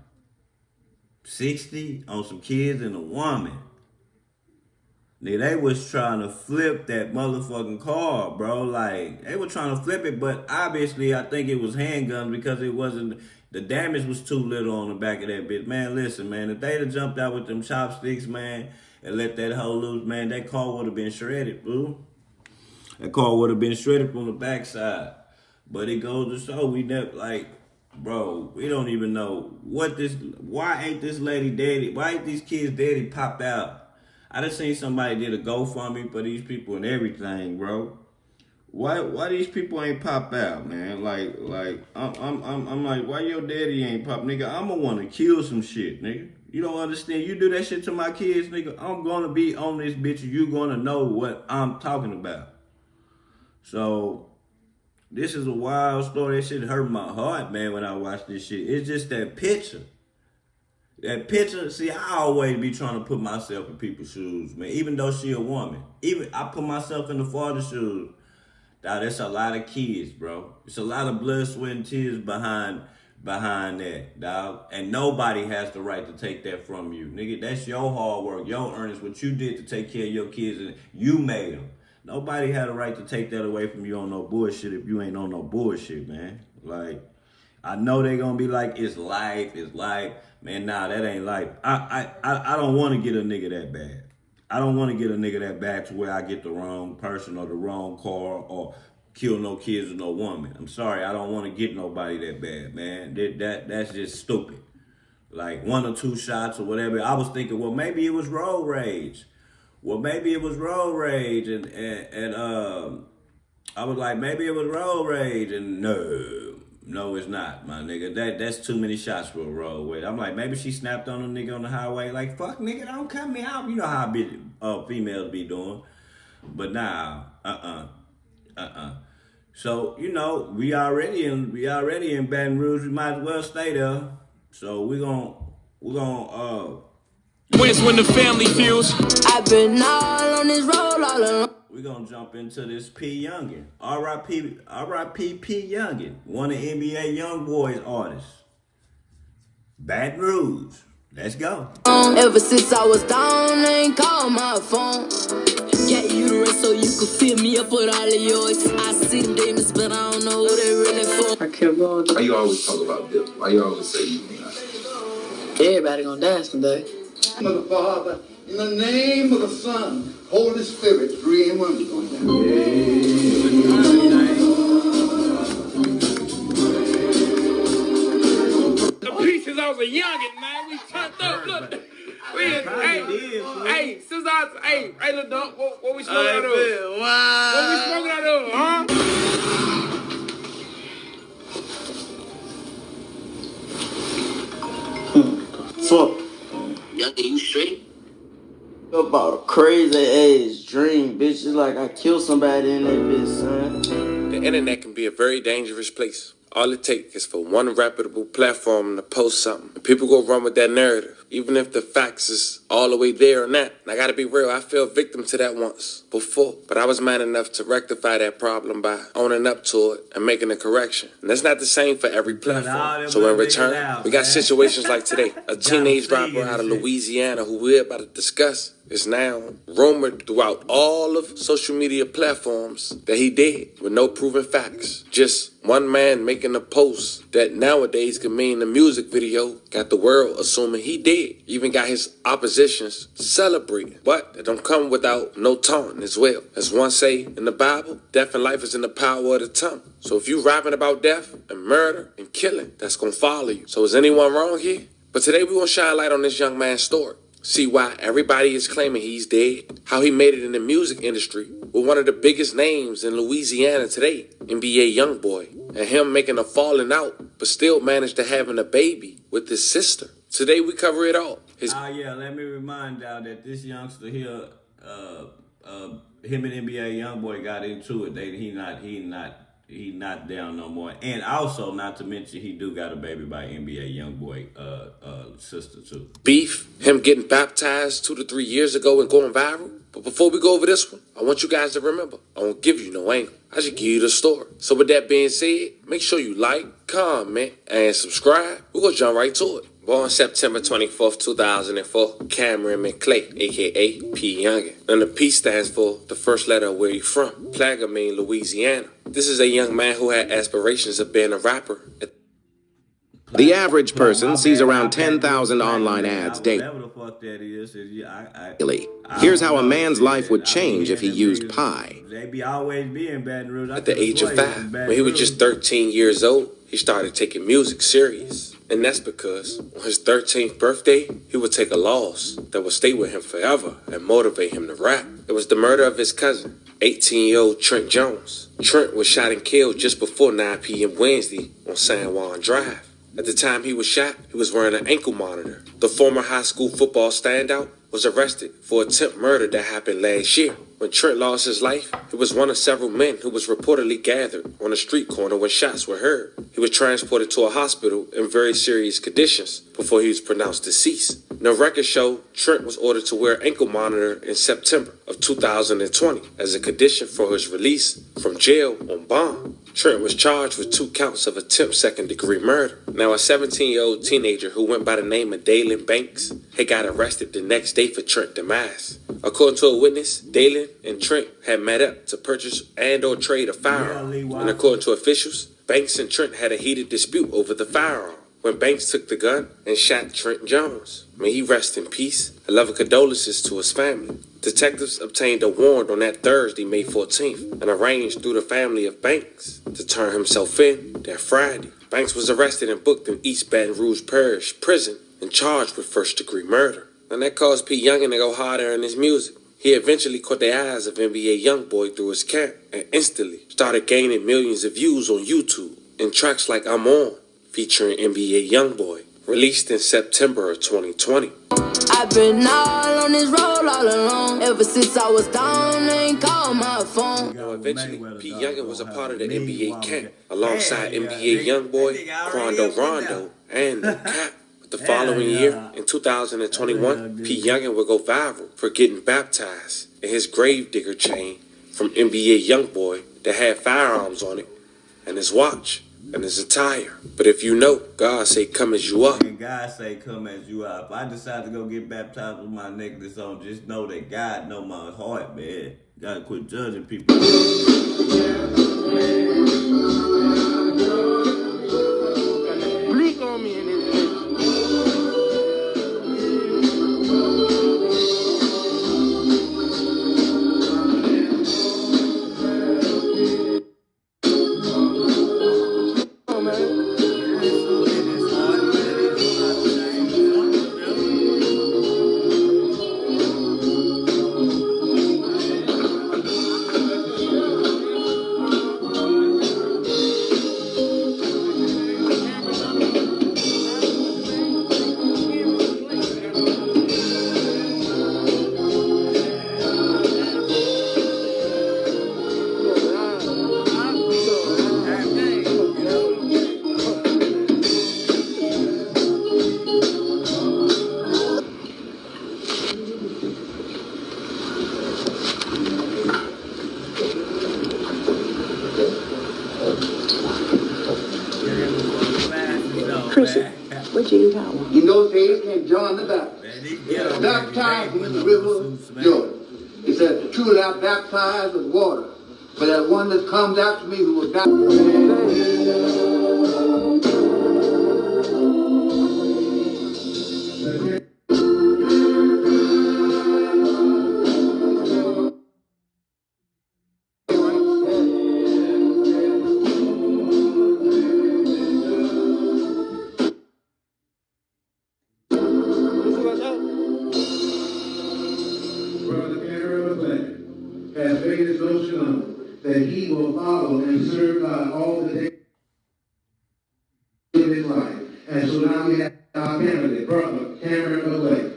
60 on some kids and a woman. Nigga, they was trying to flip that motherfucking car, bro. Like, they were trying to flip it, but obviously I think it was handguns because it wasn't, the damage was too little on the back of that bitch. Man, listen, man, if they'd have jumped out with them chopsticks, man, and let that hoe loose, man, that car would have been shredded, boo. That car would have been shredded from the backside. But it goes to show we never, like, bro, we don't even know what this, why ain't this lady daddy, why ain't these kids daddy popped out? I just seen somebody did a GoFundMe for these people and everything, bro. Why these people ain't pop out, man? Like I'm like, why your daddy ain't pop, nigga? I'ma wanna kill some shit, nigga. You don't understand? You do that shit to my kids, nigga, I'm gonna be on this bitch and you gonna know what I'm talking about. So this is a wild story. That shit hurt my heart, man, when I watched this shit. It's just that picture. That picture, see, I always be trying to put myself in people's shoes, man. Even though she a woman. Even I put myself in the father's shoes. Dog, that's a lot of kids, bro. It's a lot of blood, sweat, and tears behind that, dog. And nobody has the right to take that from you. Nigga, that's your hard work, your earnings, what you did to take care of your kids, and you made them. Nobody had a right to take that away from you on no bullshit if you ain't on no bullshit, man. Like, I know they gonna be like, it's life. Man, nah, that ain't life. I don't want to get a nigga that bad. I don't want to get a nigga that bad to where I get the wrong person or the wrong car or kill no kids or no woman. I'm sorry, I don't want to get nobody that bad, man. That's just stupid. Like 1 or 2 shots or whatever. I was thinking, well, maybe it was road rage. And I was like, maybe it was road rage, and no, it's not, my nigga. That's too many shots for a road rage. I'm like, maybe she snapped on a nigga on the highway, like, fuck, nigga, don't cut me out. You know how females be doing. But nah, So, you know, we already in Baton Rouge. We might as well stay there. So we're gonna when the family feels. I've been all on this road all along. We're gonna jump into this P. Youngin. R.I.P. P. Youngin, one of NBA YoungBoy's artists. Baton Rouge. Let's go. Ever since I was down, they ain't called my phone. Get you the rest so you can fill me up with all of yours. I see them demons, but I don't know who they really for. I kept going. Why you always talk about this? Why you always say you mean? Everybody gonna dance today. In the Father, in the name of the Son, Holy Spirit, 3 in 1 is going down. The pieces I was a youngin', man. We turned up. Look. Hey, since hey, look, dog, what we smoking out of? Wow. What we smoking out of, huh? Fuck. Youngin, you straight? About a crazy ass dream, bitch. It's like I killed somebody in that bitch, son. The internet can be a very dangerous place. All it takes is for one reputable platform to post something, and people go run with that narrative, even if the facts is all the way there or not. And I gotta be real, I fell victim to that once before, but I was man enough to rectify that problem by owning up to it and making a correction. And that's not the same for every platform. So in return, we got situations like today. A teenage rapper out of Louisiana who we're about to discuss It's now rumored throughout all of social media platforms that he dead with no proven facts. Just one man making a post that nowadays could mean the music video got the world assuming he dead. Even got his oppositions celebrating. But it don't come without no taunting as well. As one say in the Bible, death and life is in the power of the tongue. So if you rapping about death and murder and killing, that's gonna follow you. So is anyone wrong here? But today we gonna shine light on this young man's story. See why everybody is claiming he's dead. How he made it in the music industry with one of the biggest names in Louisiana today, NBA YoungBoy. And him making a falling out, but still managed to having a baby with his sister. Today we cover it all. Yeah, let me remind y'all that this youngster here, him and NBA YoungBoy got into it. He not down no more. And also, not to mention, he do got a baby by NBA YoungBoy sister too. Beef, him getting baptized 2 to 3 years ago and going viral. But before we go over this one, I want you guys to remember, I won't give you no angle. I just give you the story. So with that being said, make sure you like, comment, and subscribe. We're gonna jump right to it. Born September 24th, 2004, Cameron McClay, a.k.a. P. Youngin. And the P stands for the first letter of where you from. Plaga mean Louisiana. This is a young man who had aspirations of being a rapper. The average person sees around 10,000 online ads daily. Here's how a man's life would change if he used Pi. They be always be in Baton Rouge. At the age of 5, when he was just 13 years old, he started taking music serious. And that's because on his 13th birthday, he would take a loss that would stay with him forever and motivate him to rap. It was the murder of his cousin, 18-year-old Trent Jones. Trent was shot and killed just before 9 p.m. Wednesday on San Juan Drive. At the time he was shot, he was wearing an ankle monitor. The former high school football standout was arrested for attempt murder that happened last year. When Trent lost his life, he was one of several men who was reportedly gathered on a street corner when shots were heard. He was transported to a hospital in very serious conditions before he was pronounced deceased. The records show Trent was ordered to wear an ankle monitor in September of 2020 as a condition for his release from jail on bond. Trent was charged with 2 counts of attempt second-degree murder. Now, a 17-year-old teenager who went by the name of Dalen Banks had got arrested the next day for Trent's demise. According to a witness, Dalen and Trent had met up to purchase and or trade a firearm. And according to officials, Banks and Trent had a heated dispute over the firearm when Banks took the gun and shot Trent Jones. May he rest in peace. A love of condolences to his family. Detectives obtained a warrant on that Thursday, May 14th, and arranged through the family of Banks to turn himself in that Friday. Banks was arrested and booked in East Baton Rouge Parish Prison and charged with first-degree murder. And that caused P. Youngin to go harder in his music. He eventually caught the eyes of NBA YoungBoy through his camp and instantly started gaining millions of views on YouTube in tracks like I'm On, featuring NBA YoungBoy, released in September of 2020. I've been all on this road all along. Ever since I was down, ain't called my phone. Now, eventually, P. Youngin was a part of the NBA camp alongside NBA YoungBoy, Quando Rondo, and the Cap. The following year, in 2021, P. Youngin would go viral for getting baptized in his gravedigger chain from NBA YoungBoy that had firearms on it, and his watch, and his attire. But if you know, God say come as you are. And God say come as you are. If I decide to go get baptized with my necklace on, just know that God know my heart, man. Gotta quit judging people. Bleak on me in this bitch. What you got? In those days came John the Baptist. Baptized in the river Jordan. He said, truly I baptize with water. But that one that comes after me who will has made his notion of that he will follow and serve God all the days of his life. And so now we have our candidate, brother Cameron McLean.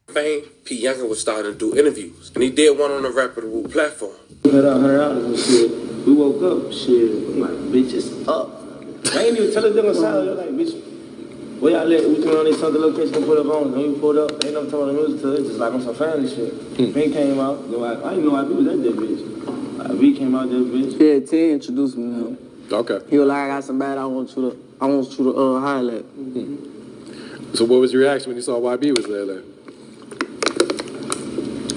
Fame, P. Youngin was starting to do interviews, and he did one on a reputable platform. $100 and shit. We woke up, shit. I'm like, bitch, it's up. I ain't even tell us them on side. They're like, bitch, where y'all let? We turn on these Sunday location and put up on. When we pulled up, ain't no talking about the music to it. Just like on some family shit. Pink came out. I didn't know YB was that bitch. YB came out that bitch. Yeah, T introduced me to him. Okay. He was like, I got somebody I want you to highlight. So what was your reaction when you saw YB was there? Like?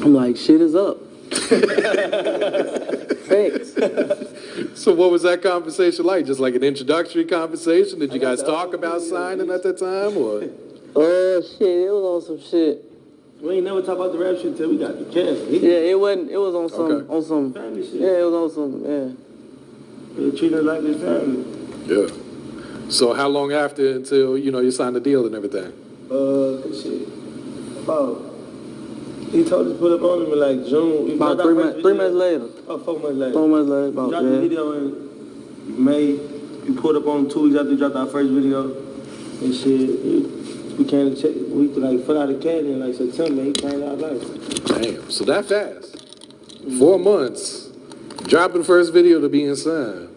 I'm like, shit is up. Thanks. So what was that conversation like? Just like an introductory conversation? Did you guys talk about signing at that time, or? Shit, it was on some shit. We ain't never talk about the rap shit till we got the Cassie. Yeah, it was on some family shit. Yeah, it was on some, They treat us like this family. Yeah. So how long after until, you signed the deal and everything? Shit. About, he told us to put up on him in like June. About 3 months later. Oh, 4 months later. 4 months later, about dropped the video in May. We put up on 2 weeks after we dropped our first video. And shit, we came to check. We like put out a cat in like September. He changed our life. Damn. So that fast. 4 months. Dropping the first video to being signed.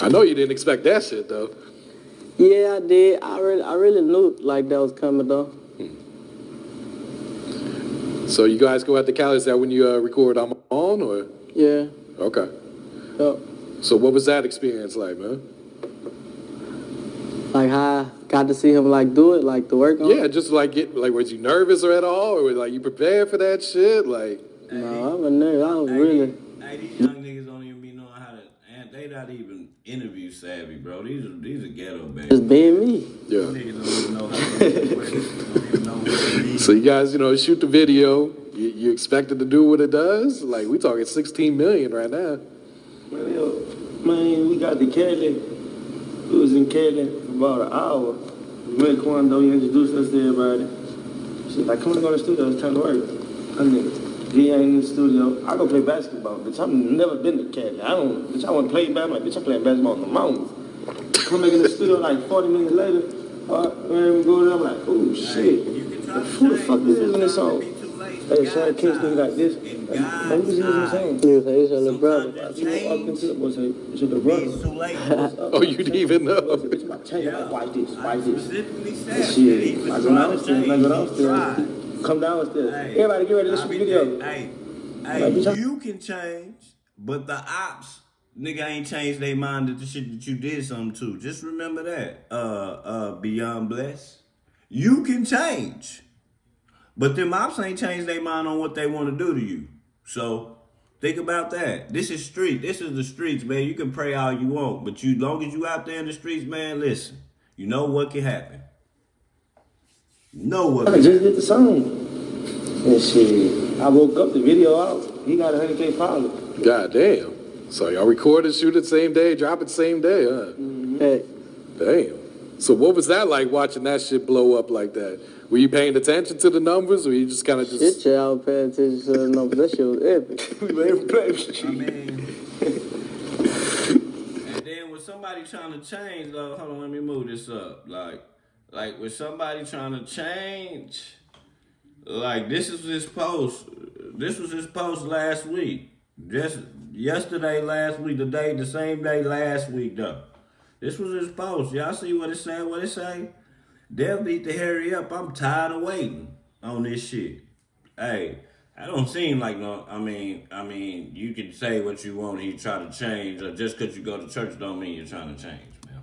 I know you didn't expect that shit though. Yeah, I did. I really knew like that was coming though. So you guys go out to Cali, is that when you record I'm On, or? Yeah. Okay. Yep. So what was that experience like, man? Like how I got to see him like do it, like to work on it? Yeah, just like was you nervous or at all? Or like you prepared for that shit? Like no, I was nervous. I was really. These young niggas don't even be knowing how to, and they not even interview savvy, bro. These are ghetto babies. Just being me. Yeah. Niggas don't even know how to So you guys, shoot the video. You expected to do what it does? Like we talking 16 million right now. Man, we got to Cali. We was in Cali for about an hour. Red Quando, he introduced us to everybody. She's like, come on, go to the studio. It's time to work. He ain't in the studio. I go play basketball, bitch. I've never been to Cali. I want to play basketball. I'm like, bitch, I'm playing basketball on the mountains. Come back in the studio like 40 minutes later. We go there, I'm like, oh shit. Who the fuck is in this song? Hey, Sean Kingston got this. Who's in this song? He was like, it's your little brother. I walked into the boy say, it's your little brother. Oh, you didn't even know? Bitch, my chain, like, why this? Shit. I go downstairs. Come downstairs. Everybody get ready to shoot video. Hey, you can change, but the ops, nigga, ain't changed their mind to the shit that you did something to. Just remember that. Beyond Bless. You can change. But them ops ain't changed their mind on what they want to do to you. So think about that. This is street. This is the streets, man. You can pray all you want, but long as you out there in the streets, man, listen. You know what can happen. I just did the song. And shit, I woke up, the video out. He got 100K followers. God damn. So y'all recorded, shoot it same day, drop it same day, huh? Hey. Damn. So what was that like watching that shit blow up like that? Were you paying attention to the numbers, or you just kind of just... Shit, yeah, I was paying attention to the numbers. That shit was epic. We were able to play. And then with somebody trying to change, hold on, let me move this up. Like with somebody trying to change, like this was his post last week. Just yesterday, last week, the same day last week though. This was his post. Y'all see what it say? What it say? They'll need to hurry up. I'm tired of waiting on this shit. Hey, I don't seem like no. I mean, you can say what you want. He try to change, or just because you go to church don't mean you're trying to change, man.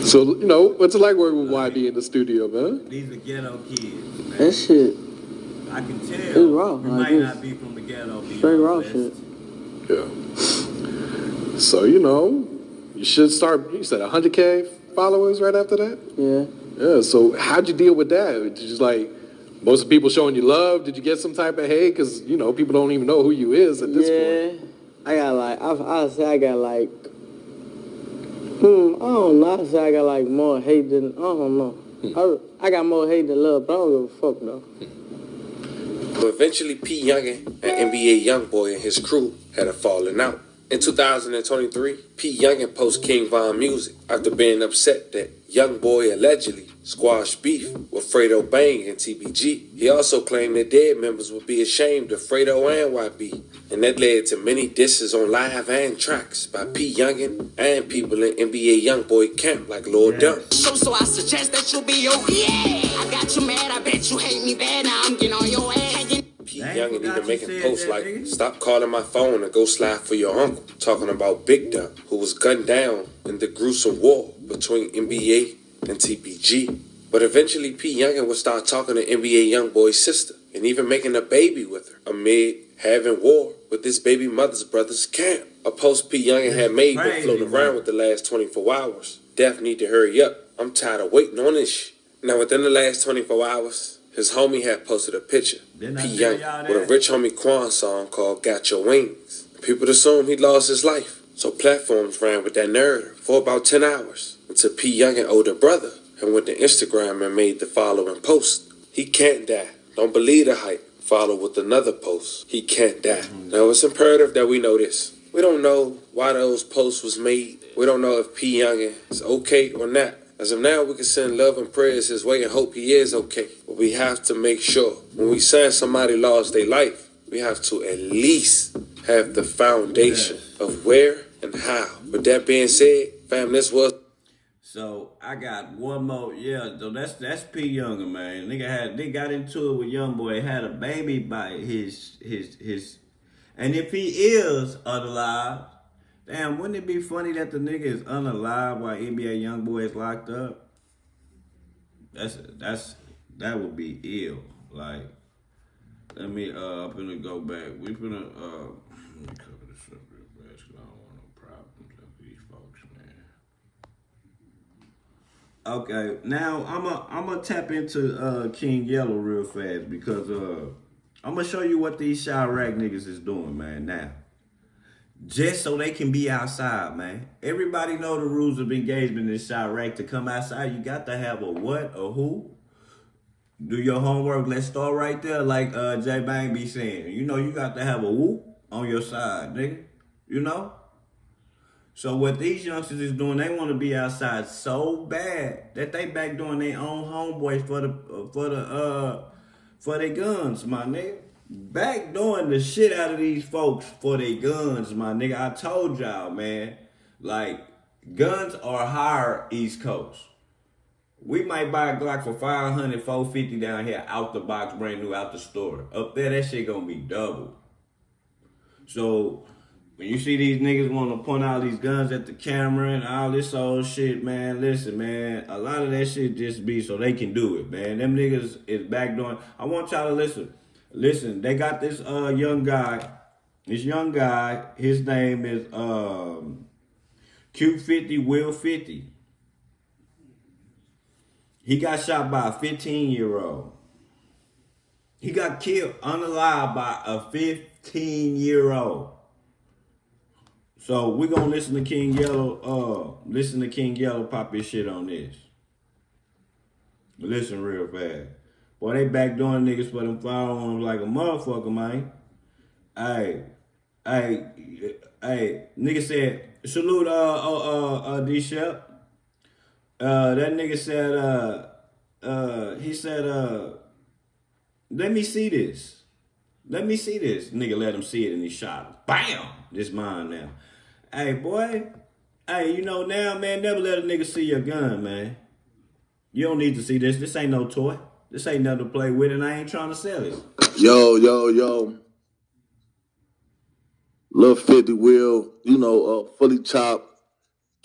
So what's it like working with YB in the studio, man? These are ghetto kids, man. That shit. I can tell. It's raw. You might not be from the ghetto. Straight raw shit. Yeah. So you should start. You said 100K followers right after that. Yeah. Yeah. So how'd you deal with that? Just like. Most of the people showing you love, did you get some type of hate? Because, people don't even know who you is at this point. Yeah, I got like, I'll say I got like, I don't know. I'll say I got like more hate than, I don't know. I got more hate than love, but I don't give a fuck though. So eventually, P. Youngin and NBA Youngboy and his crew had a falling out. In 2023, P. Youngin post King Von music after being upset that Youngboy allegedly squashed beef with Fredo Bang and TBG. He also claimed that dead members would be ashamed of Fredo and YB, and that led to many disses on live and tracks by P. Youngin and people in NBA Youngboy camp like Lord Dump. So I suggest that you be over. Yeah, I got you mad. I bet you hate me bad. Now I'm getting on your ass. P. Youngin even making posts like, "Stop calling my phone and go slide for your uncle," talking about Big Dump, who was gunned down in the gruesome war between NBA and TBG. But eventually, P. Youngin would start talking to NBA Youngboy's sister and even making a baby with her amid having war with this baby mother's brother's camp. A post P. Youngin had made been floating around with the last 24 hours. Def need to hurry up. I'm tired of waiting on this shit. Now, within the last 24 hours, his homie had posted a picture, P. Youngin, with a Rich Homie Quan song called Got Your Wings. People assumed he lost his life, so platforms ran with that narrative for about 10 hours until P. Youngin older brother and went to Instagram and made the following post. He can't die. Don't believe the hype. Followed with another post. He can't die. Now, it's imperative that we know this. We don't know why those posts was made. We don't know if P. Youngin is okay or not. As of now, we can send love and prayers his way and hope he is okay. But we have to make sure when we say somebody lost their life, we have to at least have the foundation of where and how. With that being said, fam, this was. So I got one more. Yeah, though that's P. Youngin, man. They got into it with Youngboy, had a baby by his, and if he is unalive. Damn, wouldn't it be funny that the nigga is unalive while NBA Youngboy is locked up? That would be ill. Like, let me I'm gonna go back. We finna let me cover this up real fast because I don't want no problems with these folks, man. Okay, now I'm gonna tap into King Yellow real fast because I'm gonna show you what these Chirac niggas is doing, man. Now. Just so they can be outside, man. Everybody know the rules of engagement in Chirac. To come outside, you got to have a what, a who. Do your homework. Let's start right there, like J Bang be saying. You got to have a whoop on your side, nigga. So what these youngsters is doing, they want to be outside so bad that they back doing their own homeboys for their guns, my nigga. Back doing the shit out of these folks for their guns, my nigga. I told y'all, man. Like, guns are higher East Coast. We might buy a Glock for $500, $450 down here, out the box, brand new, out the store. Up there, that shit gonna be double. So, when you see these niggas want to point out these guns at the camera and all this old shit, man, listen, man. A lot of that shit just be so they can do it, man. Them niggas is back doing. I want y'all to listen. Listen, they got this young guy. This young guy, his name is Q50 Will 50. He got shot by a 15-year-old. He got killed unalive by a 15-year-old. So we're gonna listen to King Yellow pop his shit on this. Listen real fast. Boy, they back doing niggas for them firearms like a motherfucker, man. Hey, nigga said, salute, D-Shep. That nigga said, he said, let me see this. Nigga let him see it and he shot him. Bam! This mine now. Hey, boy. Hey, now, man, never let a nigga see your gun, man. You don't need to see this. This ain't no toy. This ain't nothing to play with, and I ain't trying to sell it. Yo. Lil 50 Will, fully chopped,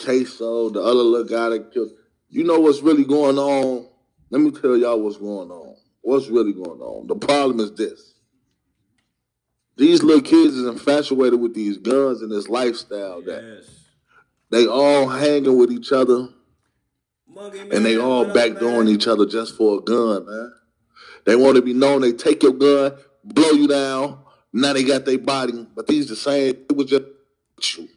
queso, the other little guy that killed. You know what's really going on? Let me tell y'all what's going on. What's really going on? The problem is this. These little kids is infatuated with these guns and this lifestyle that they all hanging with each other and they all backdooring each other just for a gun, man. They want to be known. They take your gun, blow you down. Now they got their body. But these the same. It was just you.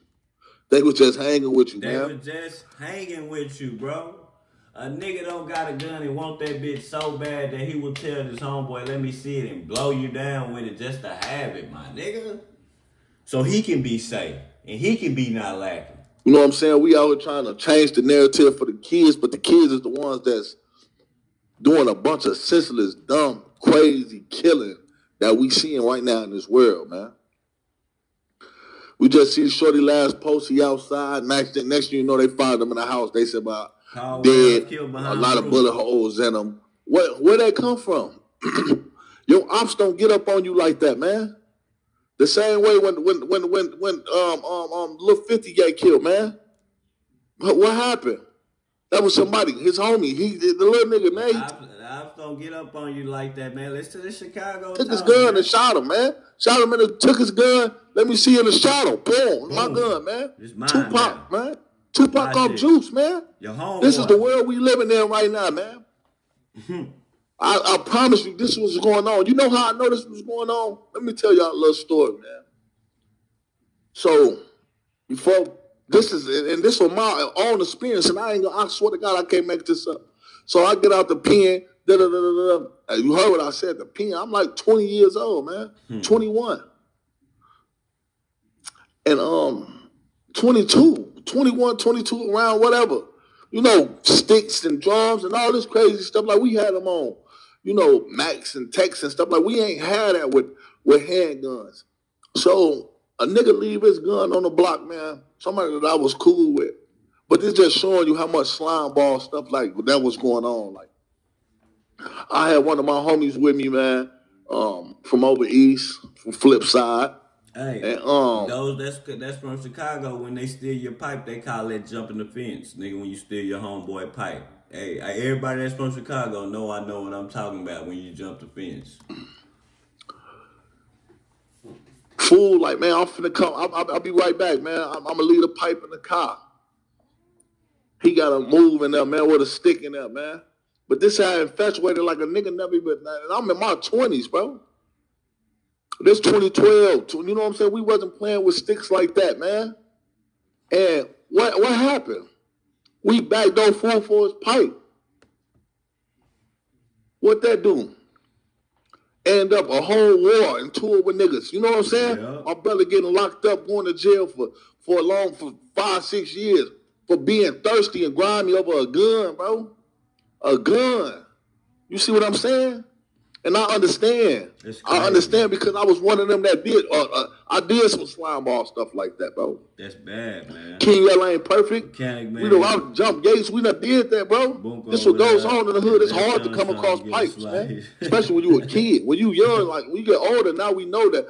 They was just hanging with you, man. They was just hanging with you, bro. A nigga don't got a gun and want that bitch so bad that he will tell his homeboy, let me see it and blow you down with it just to have it, my nigga. So he can be safe and he can be not lacking. You know what I'm saying? We out here trying to change the narrative for the kids, but the kids is the ones that's doing a bunch of senseless, dumb, crazy killing that we seeing right now in this world, man. We just see Shorty last post, he outside. Next thing you know, they found him in the house. They said about dead, a lot of bullet holes in him. Where that come from? Your ops don't get up on you like that, man. The same way when Lil 50 got killed, man. What happened? That was somebody, his homie. The little nigga, man. I don't get up on you like that, man. Let's to the Chicago. Took his gun and shot him, man. Shot him and took his gun. Let me see it and shot him. Boom. My gun, man. It's mine, Tupac, man. Tupac off Juice, man. This is the world we living in right now, man. I promise you this was going on. You know how I know this was going on? Let me tell y'all a little story, man. So, before this was my own experience, and I swear to God I can't make this up. So I get out the pen, you heard what I said, the pen. I'm like 20 years old, man. 21. And 22, 21, 22, around whatever. You know, sticks and drums and all this crazy stuff. Like we had them on, Max and Tex and stuff. Like we ain't had that with handguns. So a nigga leave his gun on the block, man. Somebody that I was cool with. But this just showing you how much slime ball stuff like that was going on. Like I had one of my homies with me, man, from over east, from Flipside. Hey, and, that's from Chicago. When they steal your pipe, they call it jumping the fence, nigga. When you steal your homeboy pipe, hey, everybody that's from Chicago know I know what I'm talking about when you jump the fence. Fool, like man, I'm finna come. I'll be right back, man. I'm gonna leave the pipe in the car. He got a move in there, man, with a stick in there, man. But this guy infatuated like a nigga never even. And I'm in my 20s, bro. This 2012, you know what I'm saying? We wasn't playing with sticks like that, man. And what happened? We backdoor fool for his pipe. What that do? End up a whole war and tour with niggas. You know what I'm saying? Yeah. My brother getting locked up, going to jail for 5-6 years for being thirsty and grimy over a gun, bro. A gun. You see what I'm saying? And I understand. I understand because I was one of them that did. I did some slime ball stuff like that, bro. That's bad, man. King Yell ain't perfect. Mechanic, man. We know I jump gates. We done did that, bro. This what goes on in the hood. It's hard to come across pipes, man. Especially when you a kid. When you young, like when you get older, now we know that.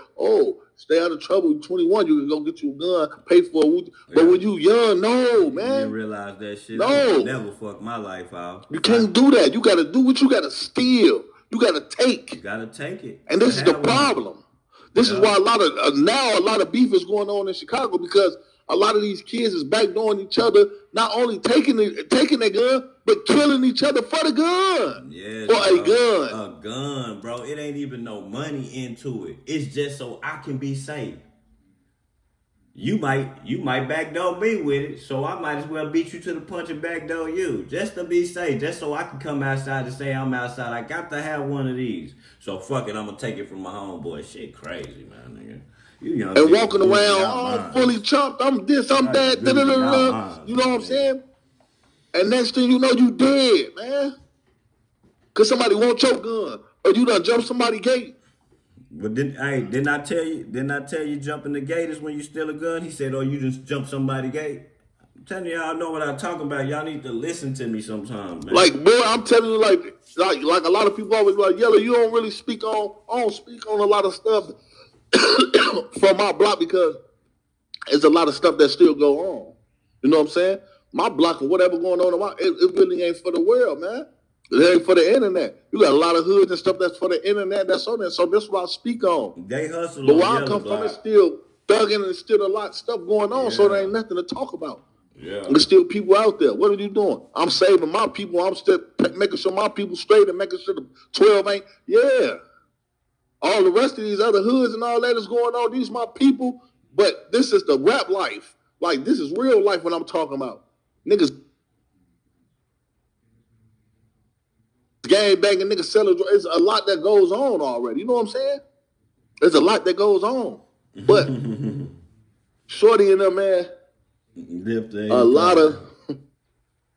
Stay out of trouble. You're 21, you can go get you a gun, pay for it. But when you young, no, man. You didn't realize that shit. No. Never fuck my life out. You can't do that. You got to do what you got to steal. You got to take. You got to take it. And this is the problem. This is why a lot of beef is going on in Chicago because a lot of these kids is backdooring each other, not only taking their gun, but killing each other for the gun. Yeah, for a gun. A gun, bro. It ain't even no money into it. It's just so I can be safe. You might backdoor me with it, so I might as well beat you to the punch and backdoor you, just to be safe, just so I can come outside and say I'm outside. I got to have one of these. So fuck it, I'm gonna take it from my homeboy. Shit crazy, man, nigga. You young and walking around fully chopped, I'm this, I'm that, you know what I'm saying? And next thing you know, you dead, man. Cause somebody want your gun, or you done jump somebody's gate. But didn't I tell you jumping the gate is when you steal a gun? He said, you just jump somebody's gate. I'm telling y'all know what I'm talking about. Y'all need to listen to me sometime, man. Like, boy, I'm telling you, like a lot of people always like, Yellow, you don't really speak on. I don't speak on a lot of stuff from my block because there's a lot of stuff that still go on. You know what I'm saying? My block or whatever going on in it really ain't for the world, man. It ain't for the internet. You got a lot of hoods and stuff that's for the internet that's on there. So that's what I speak on. They hustle. But where I come from, it's still thugging and still a lot of stuff going on. So there ain't nothing to talk about. Yeah. There's still people out there. What are you doing? I'm saving my people. I'm still making sure my people straight and making sure the 12 ain't. Yeah. All the rest of these other hoods and all that is going on. These my people. But this is the rap life. Like, this is real life what I'm talking about. Niggas gang banging, niggas selling. It's a lot that goes on already. You know what I'm saying? There's a lot that goes on. But Shorty and them, man, a lot of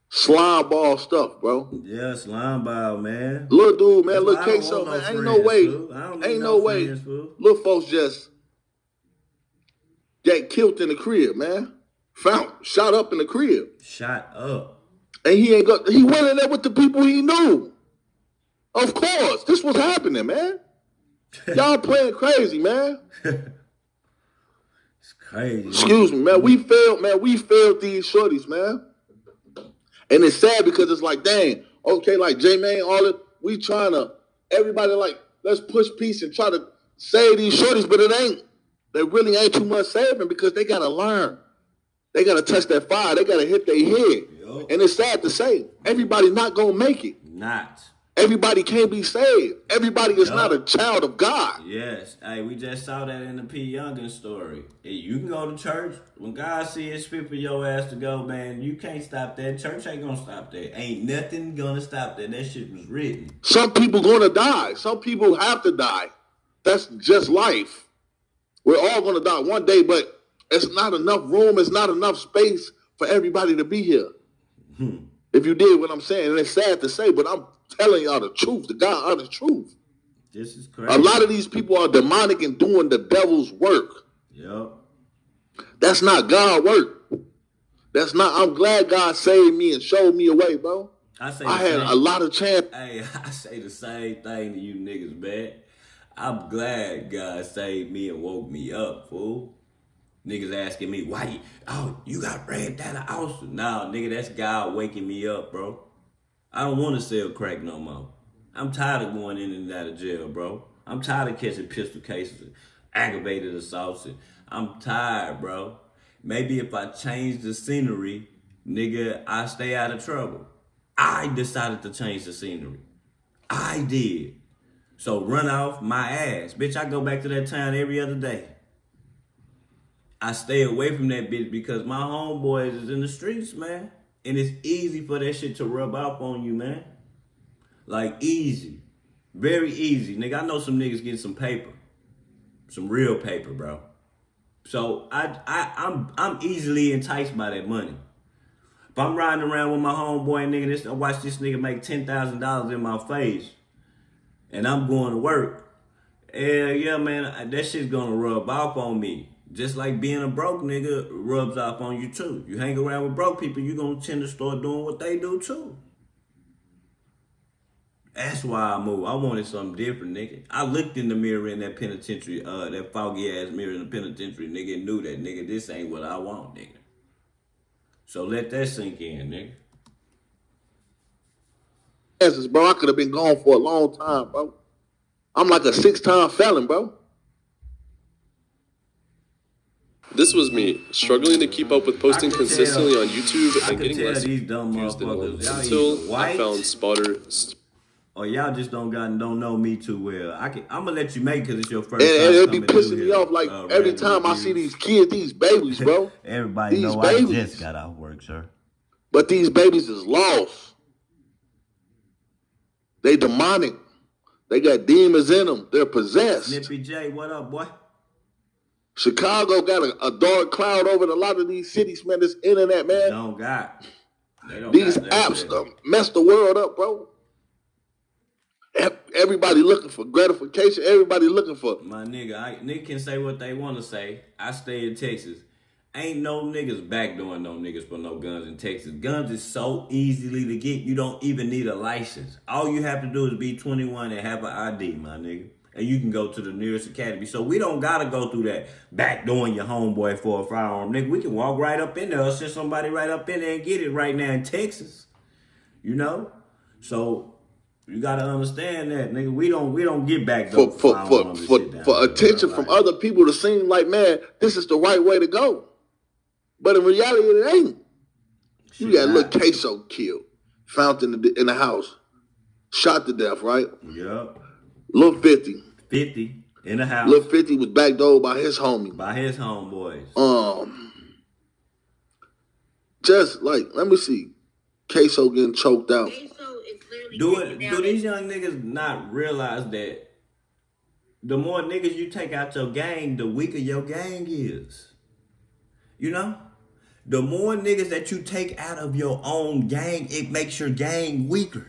slime ball stuff, bro. Yeah, slime ball, man. Little dude, man, little queso, man. Ain't no way. Ain't no way. Little folks just get killed in the crib, man. Shot up in the crib. Shot up. And he went in there with the people he knew. Of course. This was happening, man. Y'all playing crazy, man. It's crazy. Excuse me, man. We failed these shorties, man. And it's sad because it's like, dang, okay, like J-Man, all it, we trying to, everybody like, let's push peace and try to save these shorties, but there really ain't too much saving because they gotta learn. They gotta touch that fire. They gotta hit their head. Yo. And it's sad to say, everybody not gonna make it. Not. Everybody can't be saved. Everybody is not a child of God. Yes. Hey, we just saw that in the P. Youngin story. Hey, you can go to church. When God see it fit for your ass to go, man, you can't stop that. Church ain't gonna stop that. Ain't nothing gonna stop that. That shit was written. Some people gonna die. Some people have to die. That's just life. We're all gonna die one day, but it's not enough room. It's not enough space for everybody to be here. If you did what I'm saying, and it's sad to say, but I'm telling y'all the truth, the God honest truth. This is crazy. A lot of these people are demonic and doing the devil's work. Yep. That's not God work. That's not. I'm glad God saved me and showed me a way, bro. I had a lot of chance. Hey, I say the same thing to you niggas, man. I'm glad God saved me and woke me up, fool. Niggas asking me, why you got ran down the Austin. Nah, nigga, that's God waking me up, bro. I don't want to sell crack no more. I'm tired of going in and out of jail, bro. I'm tired of catching pistol cases and aggravated assaults. I'm tired, bro. Maybe if I change the scenery, nigga, I stay out of trouble. I decided to change the scenery. I did. So run off my ass. Bitch, I go back to that town every other day. I stay away from that bitch because my homeboys is in the streets, man. And it's easy for that shit to rub off on you, man. Like, easy. Very easy. Nigga, I know some niggas getting some paper. Some real paper, bro. So I'm easily enticed by that money. If I'm riding around with my homeboy, nigga, I watch this nigga make $10,000 in my face, and I'm going to work, yeah, man, that shit's gonna rub off on me. Just like being a broke nigga rubs off on you too. You hang around with broke people, you gonna tend to start doing what they do too. That's why I moved. I wanted something different, nigga. I looked in the mirror in that penitentiary, that foggy ass mirror in the penitentiary, nigga, and knew that, nigga, this ain't what I want, nigga. So let that sink in, nigga. Bro, I could have been gone for a long time, bro. I'm like a 6-time felon, bro. This was me, struggling to keep up with posting consistently on YouTube and getting less these dumb views than normal motherfuckers. until I found Spotter. Or y'all just don't know me too well. I'm gonna let you make it because it's your first and time. It'll be pissing me off like every time I see these kids, these babies, bro. Everybody these know babies. I just got off work, sir. But these babies is lost. They demonic. They got demons in them. They're possessed. Snippy J, what up, boy? Chicago got a dark cloud over a lot of these cities, man. This internet, man. These apps messed the world up, bro. Everybody looking for gratification. Everybody looking for. My nigga, nigga can say what they want to say. I stay in Texas. Ain't no niggas backdooring no niggas for no guns in Texas. Guns is so easily to get, you don't even need a license. All you have to do is be 21 and have an ID, my nigga. And you can go to the nearest academy. So we don't gotta go through that backdooring your homeboy for a firearm, nigga. We can walk right up in there or send somebody right up in there and get it right now in Texas. You know? So you gotta understand that, nigga. We don't get backdoored for attention from other people to seem like, man, this is the right way to go. But in reality, it ain't. You got little Queso killed, found in the house, shot to death, right? Yep. Little 50. 50 in the house. Little 50 was backdoored by his homie. By his homeboys. Just like, let me see. Queso getting choked out. Do these young niggas not realize that the more niggas you take out your gang, the weaker your gang is? You know? The more niggas that you take out of your own gang, it makes your gang weaker.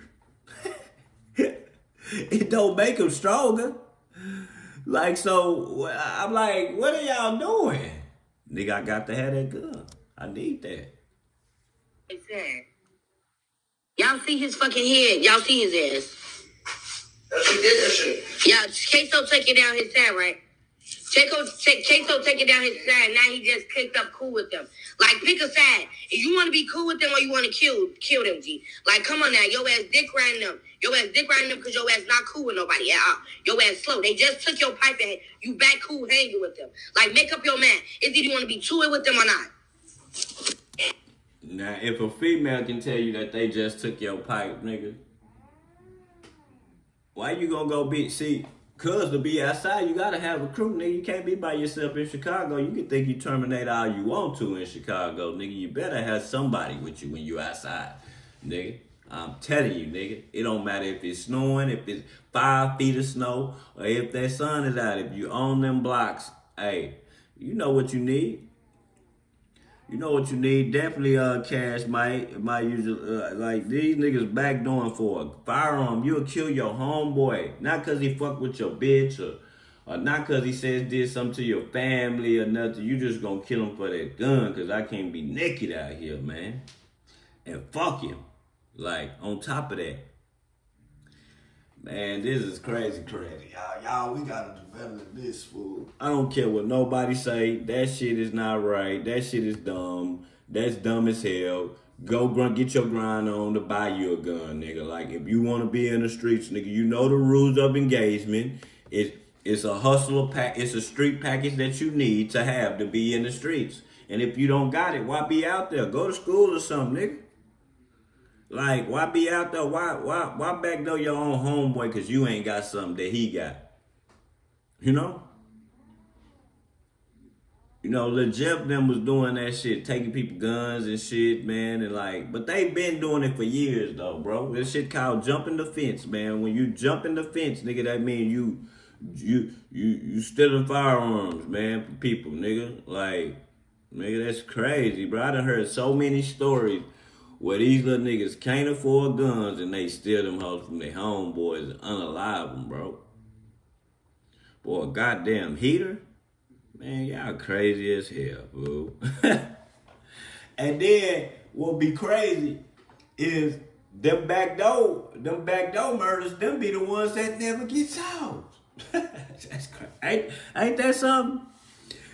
It don't make them stronger. Like, so, I'm like, what are y'all doing? Nigga, I got to have that gun. I need that. Y'all see his fucking head. Y'all see his ass. She did that shit. Yeah, Queso taking down his side, right? Queso taking down his side. Now he just clicked up cool with them. Like, pick a side. If you want to be cool with them or you want to kill them, G. Like, come on now. Your ass dick riding them. Your ass dick riding them because your ass not cool with nobody at all. Your ass slow. They just took your pipe and you back cool hanging with them. Like, make up your mind. It's either you want to be to it with them or not. Now, if a female can tell you that they just took your pipe, nigga, why you gonna go be, see, cause to be outside, you gotta have a crew, nigga. You can't be by yourself in Chicago. You can think you terminate all you want to in Chicago, nigga. You better have somebody with you when you outside, nigga. I'm telling you, nigga. It don't matter if it's snowing, if it's 5 feet of snow, or if that sun is out. If you own them blocks, hey, you know what you need. You know what you need. Definitely, Cash might use like these niggas backdooring for a firearm. You'll kill your homeboy, not cause he fuck with your bitch or not cause he says did something to your family or nothing. You just gonna kill him for that gun, cause I can't be naked out here, man. And fuck him. Like, on top of that, man, this is crazy. Y'all, we gotta do better than this, fool. I don't care what nobody say. That shit is not right. That shit is dumb. That's dumb as hell. Go get your grind on to buy you a gun, nigga. Like, if you want to be in the streets, nigga, you know the rules of engagement. It's a hustler pack. It's a street package that you need to have to be in the streets. And if you don't got it, why be out there? Go to school or something, nigga. Like, why be out there? Why backdoor your own homeboy because you ain't got something that he got? You know? You know, Lil Jeff them was doing that shit, taking people guns and shit, man, and like, but they been doing it for years though, bro. This shit called jumping the fence, man. When you jump in the fence, nigga, that mean you stealing firearms, man, for people, nigga. Like, nigga, that's crazy, bro. I done heard so many stories where these little niggas can't afford guns and they steal them hoes from their homeboys and unalive them, bro. Boy, a goddamn heater? Man, y'all crazy as hell, boo. And then what be crazy is them backdoor murders, them be the ones that never get solved. That's crazy. Ain't that something?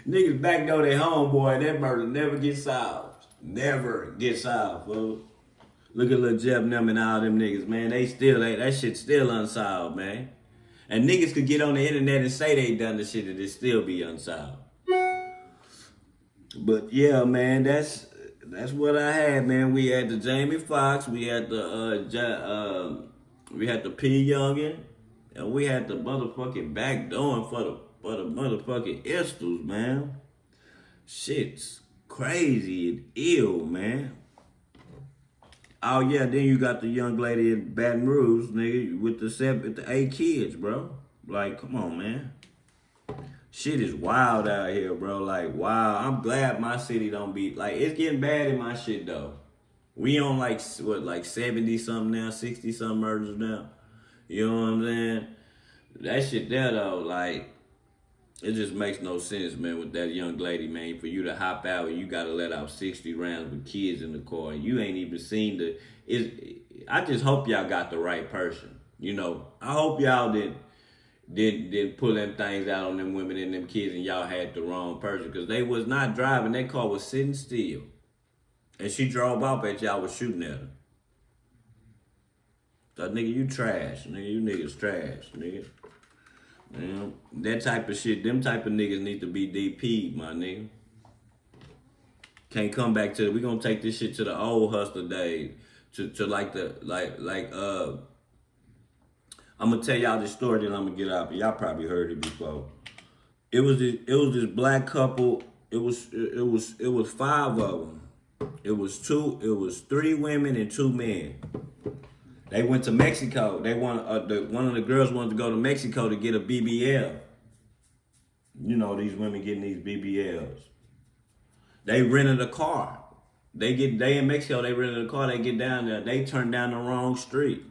Niggas backdoor their homeboy and that murder never gets solved. Never get solved, fool. Look at Lil Jeff and all them niggas, man. They still ain't, that shit still unsolved, man. And niggas could get on the internet and say they done the shit and it still be unsolved. But yeah, man, that's what I had, man. We had the Jamie Foxx, we had the P Youngin, and we had the motherfucking backdooring for the motherfucking Istles, man. Shit's crazy and ill, man. Oh yeah, then you got the young lady in Baton Rouge, nigga, with the 8 kids, bro. Like, come on, man. Shit is wild out here, bro. Like, wow. I'm glad my city don't be, like, it's getting bad in my shit, though. We on, like, what, like 70-something now, 60-something murders now. You know what I'm saying? That shit there, though, like, It just makes no sense, man, with that young lady, man. For you to hop out and you got to let out 60 rounds with kids in the car. And you ain't even seen I just hope y'all got the right person. You know, I hope y'all didn't pull them things out on them women and them kids and y'all had the wrong person. Because they was not driving. That car was sitting still. And she drove off at y'all was shooting at her. So, nigga, you trash. Nigga, you niggas trash, nigga. Man, that type of shit, them type of niggas need to be DP'd, my nigga. Can't come back to we gonna take this shit to the old hustler days. To I'm gonna tell y'all this story, then I'm gonna get out. Y'all probably heard it before. It was this black couple. It was 5 of them. It was 3 women and 2 men. They went to Mexico. One of the girls wanted to go to Mexico to get a BBL. You know, these women getting these BBLs. They rented a car. They in Mexico, they rented a car, they get down there, they turn down the wrong street.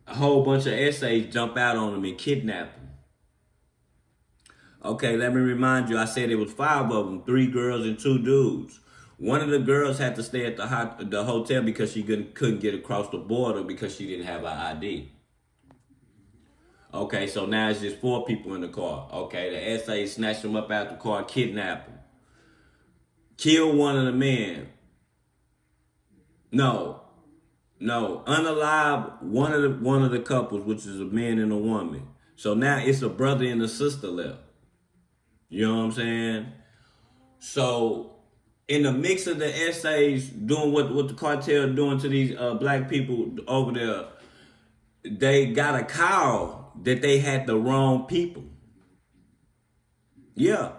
A whole bunch of essays jump out on them and kidnap them. Okay, let me remind you, I said it was 5 of them, 3 girls and 2 dudes. One of the girls had to stay at the hotel because she couldn't get across the border because she didn't have an ID. Okay, so now it's just 4 people in the car. Okay, the SA snatched them up out the car, kidnapped them. Kill one of the men. No, unalive one of the couples, which is a man and a woman. So now it's a brother and a sister left. You know what I'm saying? So in the mix of the essays doing what the cartel doing to these black people over there, they got a call that they had the wrong people. Yeah.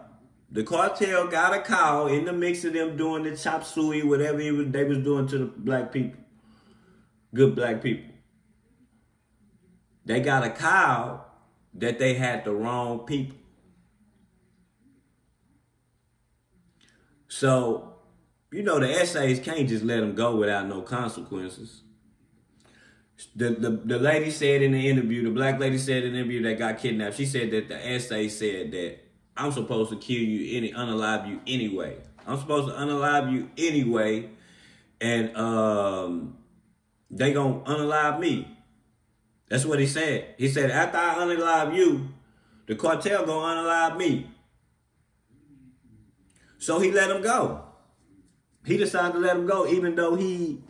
The cartel got a call in the mix of them doing the chop suey, whatever they was doing to the black people. Good black people. They got a call that they had the wrong people. So, you know, the essays can't just let them go without no consequences. The lady said in the interview, the black lady said in the interview that got kidnapped, she said that the essay said that I'm supposed to kill you, unalive you anyway. I'm supposed to unalive you anyway, and they gonna unalive me. That's what he said. He said, after I unalive you, the cartel gonna unalive me. So he let him go. He decided to let him go, even though he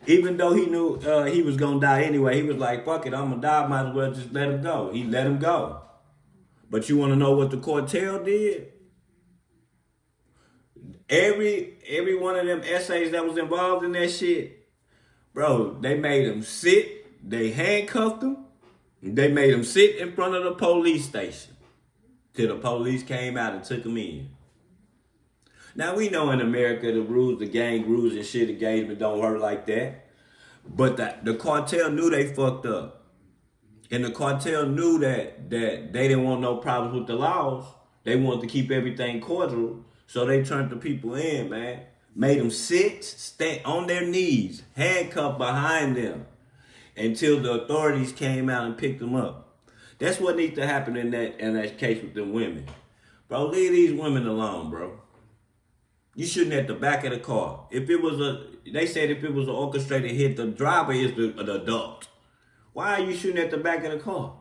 knew he was gonna die anyway. He was like, fuck it, I'm gonna die, might as well just let him go. He let him go. But you wanna know what the cartel did? Every one of them essays that was involved in that shit, bro, they made him sit, they handcuffed him, they made him sit in front of the police station till the police came out and took him in. Now, we know in America, the rules, the gang rules and shit, engagement don't hurt like that. But the cartel knew they fucked up. And the cartel knew that they didn't want no problems with the laws. They wanted to keep everything cordial. So they turned the people in, man. Made them sit, stay on their knees, handcuffed behind them until the authorities came out and picked them up. That's what needs to happen in that case with them women. Bro, leave these women alone, bro. You shooting at the back of the car. They said if it was an orchestrated hit, the driver is the adult. Why are you shooting at the back of the car?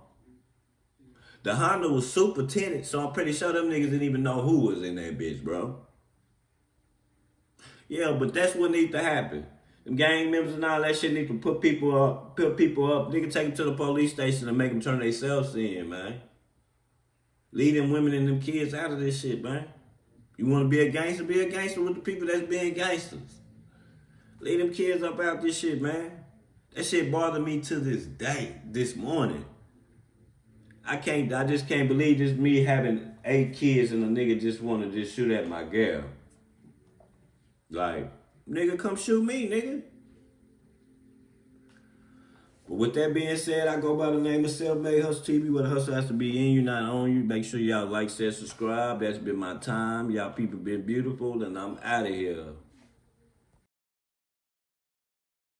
The Honda was super tinted, so I'm pretty sure them niggas didn't even know who was in that bitch, bro. Yeah, but that's what needs to happen. Them gang members and all that shit need to put people up. Nigga, take them to the police station and make them turn themselves in, man. Leave them women and them kids out of this shit, man. You want to be a gangster with the people that's being gangsters. Leave them kids up out this shit, man. That shit bothered me to this day, this morning. I just can't believe this me having 8 kids and a nigga just want to just shoot at my girl. Like, nigga, come shoot me, nigga. But with that being said, I go by the name of Self-Made Hustle TV, where the hustle has to be in you, not on you. Make sure y'all like, share, subscribe. That's been my time. Y'all people been beautiful, and I'm out of here.